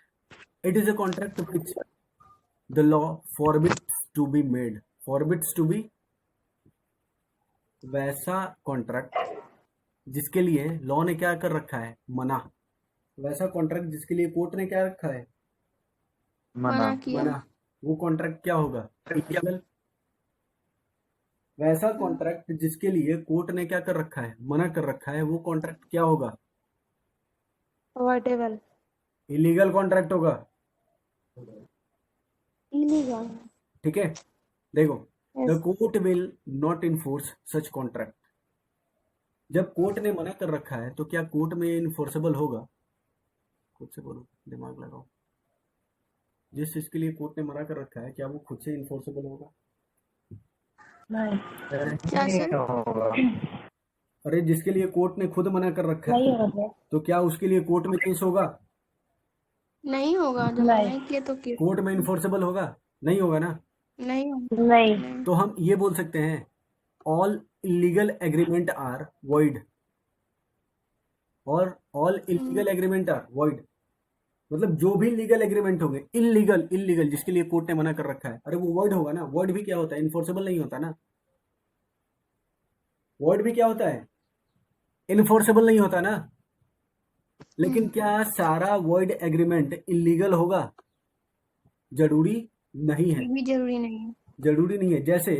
It is a contract which the law forbids to be made. Forbids to be, वैसा कॉन्ट्रैक्ट जिसके लिए लॉ ने क्या कर रखा है? मना। वैसा कॉन्ट्रैक्ट जिसके लिए कोर्ट ने क्या रखा है? मना। मना। वो कॉन्ट्रैक्ट क्या होगा? इलीगल। वैसा कॉन्ट्रैक्ट जिसके लिए कोर्ट ने क्या कर रखा है? मना कर रखा है, वो कॉन्ट्रैक्ट क्या होगा? वॉइडेबल। इलीगल कॉन्ट्रैक्ट होगा। इलीगल। ठीक है? देखो the court will not enforce such contract. जब कोर्ट ने मना कर रखा है तो क्या कोर्ट में इन्फोर्सेबल होगा? खुद से बोलो, दिमाग लगाओ। जिस चीज के लिए कोर्ट ने मना कर रखा है, क्या वो खुद से इन्फोर्सेबल होगा? नहीं, क्या सर? होगा। अरे जिसके लिए कोर्ट ने खुद मना कर रखा नहीं है, होगा। तो क्या उसके लिए कोर्ट में केस होगा? नहीं होगा, जब नहीं। नहीं किए तो क्यों? कोर्ट में इन्फोर्सेबल होगा? नहीं होगा ना। नहीं होगा। नहीं, नहीं। तो हम ये बोल सकते हैं all illegal agreement are void, और all illegal agreement are void, मतलब जो भी लीगल एग्रीमेंट होंगे, इलीगल इलीगल जिसके लिए कोर्ट ने मना कर रखा है, अरे वो वॉइड होगा ना। वॉइड भी क्या होता है? इन्फोर्सेबल नहीं होता ना। वॉइड भी क्या होता है? इन्फोर्सेबल नहीं होता ना। लेकिन क्या सारा वॉइड एग्रीमेंट इलीगल होगा? जरूरी नहीं है। ये भी जरूरी नहीं है। जरूरी नहीं है। जैसे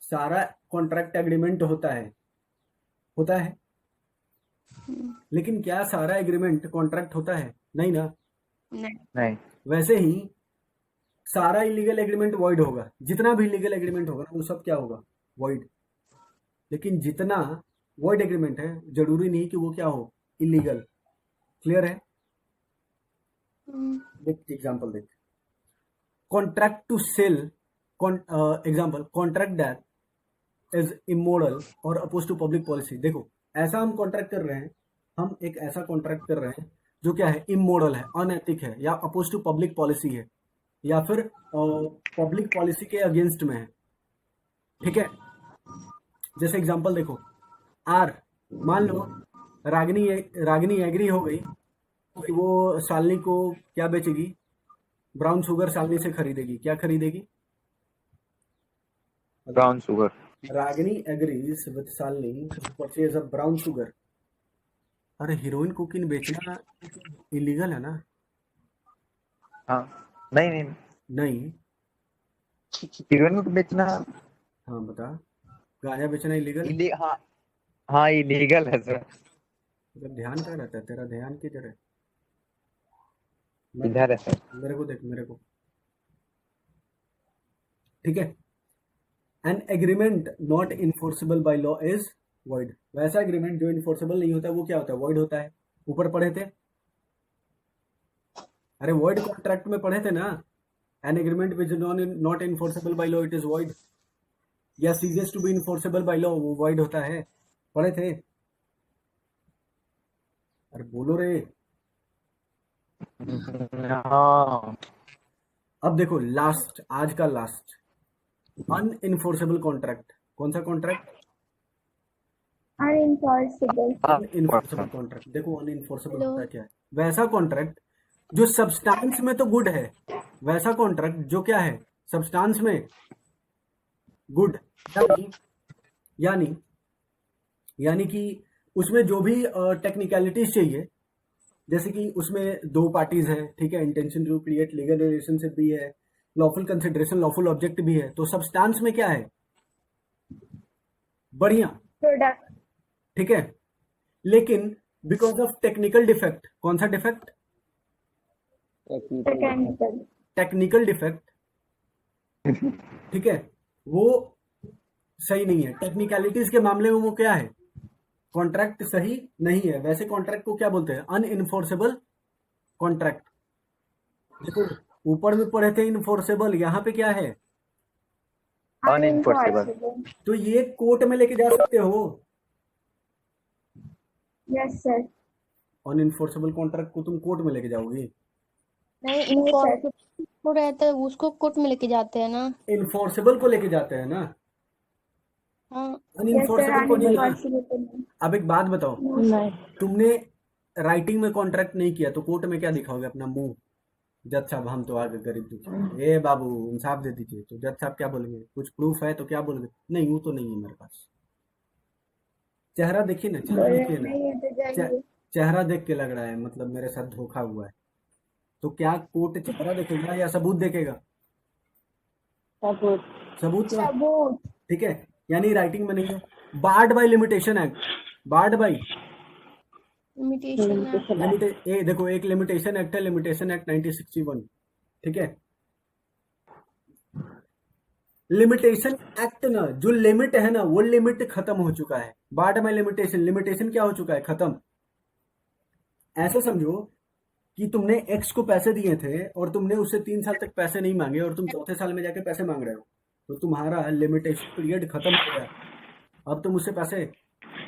सारा कॉन्ट्रैक्ट एग्रीमेंट होता है लेकिन क्या सारा एग्रीमेंट कॉन्ट्रैक्ट होता है? नहीं ना। नहीं। नहीं। वैसे ही सारा इलीगल एग्रीमेंट वॉइड होगा। जितना भी इलीगल एग्रीमेंट होगा ना, वो सब क्या होगा? वॉइड। लेकिन जितना वॉइड एग्रीमेंट है, जरूरी नहीं कि वो क्या हो? इलीगल। क्लियर है? देख एग्जांपल देख। Contract to sell, example, contract that is immoral और अपोज टू पब्लिक पॉलिसी। देखो, ऐसा हम कॉन्ट्रैक्ट कर रहे हैं, हम एक ऐसा कॉन्ट्रैक्ट कर रहे हैं जो क्या है? इमोरल है, अनैतिक है, या अपोज टू पब्लिक पॉलिसी है, या फिर पब्लिक पॉलिसी के अगेंस्ट में है। ठीक है? जैसे एग्जांपल देखो, आर, मान लो रागिनी एग्री हो गई कि वो शालिनी को क्या बेचेगी? ब्राउन शुगर शालिनी से खरीदेगी। क्या खरीदेगी? Brown sugar. Ragini agrees with Shalini to purchase a brown sugar. अरे हीरोइन कोकीन बेचना इलीगल है ना? हाँ। नहीं नहीं, नहीं। हीरोइन को बेचना हाँ बता, गांजा बेचना इलीगल? हाँ हाँ, इलीगल है सर। मतलब ध्यान क्या रहता है तेरा? ध्यान किधर है? इधर है सर। मेरे को देख, मेरे को। ठीक है? An agreement not enforceable by law is void. वैसा एग्रीमेंट जो इन्फोर्सेबल नहीं होता वो क्या होता है? वॉइड होता है। ऊपर पढ़े थे, अरे वॉइड कॉन्ट्रैक्ट में पढ़े थे ना। An agreement which not enforceable by law it is void, या ceases to be enforceable by law वो वॉइड होता है। पढ़े थे? अरे बोलो रे। हाँ। अब देखो लास्ट, आज का लास्ट, अनइन्फोर्सेबल कॉन्ट्रैक्ट। कौन सा कॉन्ट्रैक्ट? अनइन्फोर्सेबल। अनइन्फोर्सेबल कॉन्ट्रैक्ट। देखो अनइन्फोर्सेबल होता क्या है? वैसा कॉन्ट्रैक्ट जो सब्सटेंस में तो गुड है, वैसा कॉन्ट्रैक्ट जो क्या है? सब्सटेंस में गुड, यानी यानी कि उसमें जो भी टेक्निकलिटीज चाहिए, जैसे कि उसमें दो पार्टीज है, ठीक है, intention to create legal relationship भी है, लॉफुल कंसिडरेशन, लॉफुल ऑब्जेक्ट भी है, तो सब्सटेंस में क्या है? बढ़िया, प्रोडक्ट। ठीक है। लेकिन बिकॉज ऑफ टेक्निकल डिफेक्ट, कौन सा डिफेक्ट? मैकेनिकल। टेक्निकल डिफेक्ट, ठीक है, वो सही नहीं है। टेक्निकलिटीज के मामले में वो क्या है? कॉन्ट्रैक्ट सही नहीं है। वैसे कॉन्ट्रैक्ट को क्या बोलते हैं? अनइन्फोर्सेबल कॉन्ट्रैक्ट। देखो ऊपर में पढ़े थे इन्फोर्सेबल, यहाँ पे क्या है? अनइन्फोर्सेबल। तो ये कोर्ट में लेके जा सकते हो। Yes sir. अनइन्फोर्सेबल कॉन्ट्रैक्ट को तुम कोर्ट में लेके जाओगे? नहीं, इन्फॉर्मेशन तो रहता है, उसको कोर्ट में लेके जाते हैं ना। इन्फोर्सेबल को लेके जाते हैं ना, हाँ। अनइन्फोर्सेबल को नहीं ना। अब एक बात बताओ, नहीं, तुमने राइटिंग में कॉन्ट्रैक्ट नहीं किया तो कोर्ट में क्या दिखाओगे? अपना मुंह। जज साहब हम तो आगे गरीब दुखी, ए बाबू इंसाफ दे दीजिए। तो जज साहब क्या बोलेंगे? कुछ प्रूफ है तो क्या बोलेंगे? नहीं वो तो नहीं है मेरे पास। चेहरा देखिए ना, चेहरा देखिए ना, नहीं है तो जाइए। चेहरा देख के लग रहा है मतलब मेरे साथ धोखा हुआ है। तो क्या कोर्ट चेहरा देखेगा या सबूत देखेगा? सबूत। सबूत ना, सबूत। ठीक है, यानी राइटिंग में नहीं है। Barred by limitation act, barred by limitation देखो एक लिमिटेशन एक्ट है, लिमिटेशन एक्ट 1961, ठीक है। लिमिटेशन एक्ट ना, जो लिमिट है ना वो लिमिट खत्म हो चुका है। बार्ड बाय लिमिटेशन, लिमिटेशन क्या हो चुका है? खत्म। ऐसा समझो कि तुमने एक्स को पैसे दिए थे और तुमने उससे 3 साल तक पैसे नहीं मांगे और तुम चौथे साल में जाके पैसे मांग रहे हो, तो तुम्हारा लिमिटेशन पीरियड खत्म हो गया। अब तुम उससे पैसे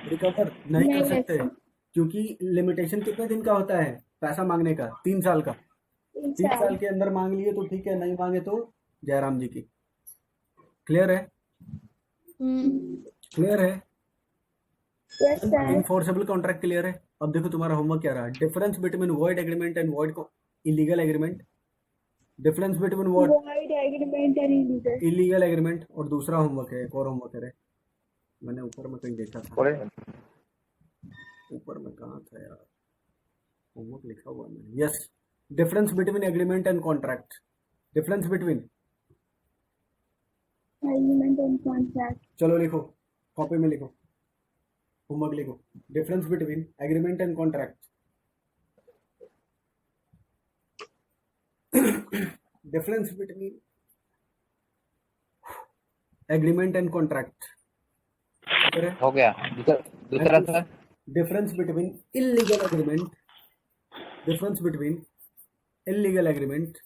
रिकवर नहीं नहीं कर ले सकते, सकते। क्योंकि लिमिटेशन कितने दिन का होता है पैसा मांगने का? 3 साल का। 3 साल के अंदर मांग लिए तो ठीक है, नहीं मांगे तो जयराम जी की। क्लियर है? क्लियर है? Yes sir. Enforceable contract clear है? अब देखो तुम्हारा होमवर्क क्या रहा। Difference between void agreement and void illegal agreement. Difference between void void agreement and illegal. Illegal agreement. और दूसरा होमवर्क है, एक और होमवर्क है, मैंने ऊपर में कहीं देखा था, ऊपर में कहाँ था यार, होमवर्क लिखा हुआ मैंने। Yes, difference between agreement and contract. Difference between, agreement and contract. चलो लिखो, कॉपी में लिखो, होमवर्क लिखो। Difference between agreement and contract. Difference between agreement and contract. हो गया। दूसरा sir, difference between illegal agreement. Difference between illegal agreement.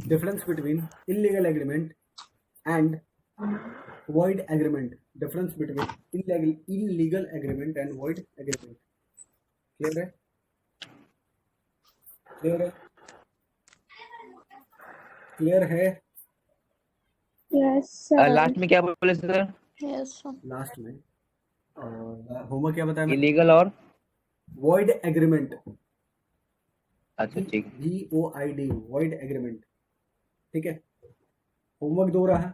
Difference between illegal agreement and void agreement. Difference between illegal agreement and void agreement. Clear है? Clear है? Clear है? Yes sir. Last में क्या बोले sir? Yes sir. Last में homework क्या बताया मैंने? इलीगल और void agreement. अच्छा ठीक है। VOID void agreement. ठीक है, होमवर्क 2 रहा।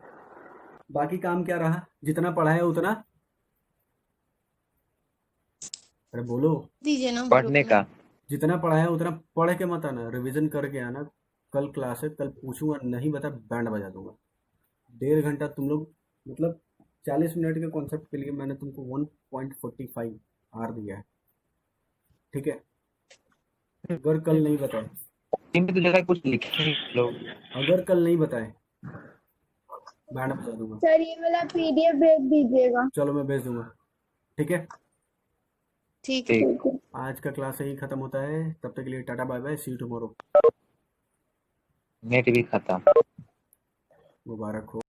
बाकी काम क्या रहा? जितना पढ़ा है उतना, अरे बोलो, दीजिए ना पढ़ने का। जितना पढ़ा है उतना पढ़ के मत आना, रिवीजन करके आना। कल क्लास है, कल पूछूंगा, नहीं बता बैंड बजा दूंगा। 1.5 घंटा तुम लोग, मतलब 40 मिनट के कॉन्सेप्ट के लिए मैंने तुमको 1.45 आर दिया है। ठीक है, अगर कल नहीं बताए, इन तो जगह कुछ लिखे नहीं लोग। अगर कल नहीं बताए बैंड बजा दूंगा। सर ये वाला पीडीएफ भेज दीजिएगा। चलो मैं भेज दूंगा। ठीक है, ठीक। ठीक। ठीक है। आज का क्लास यही खत्म होता है। तब तक के लिए tata bye bye, see you tomorrow. Net भी खत्म। मुबारक हो।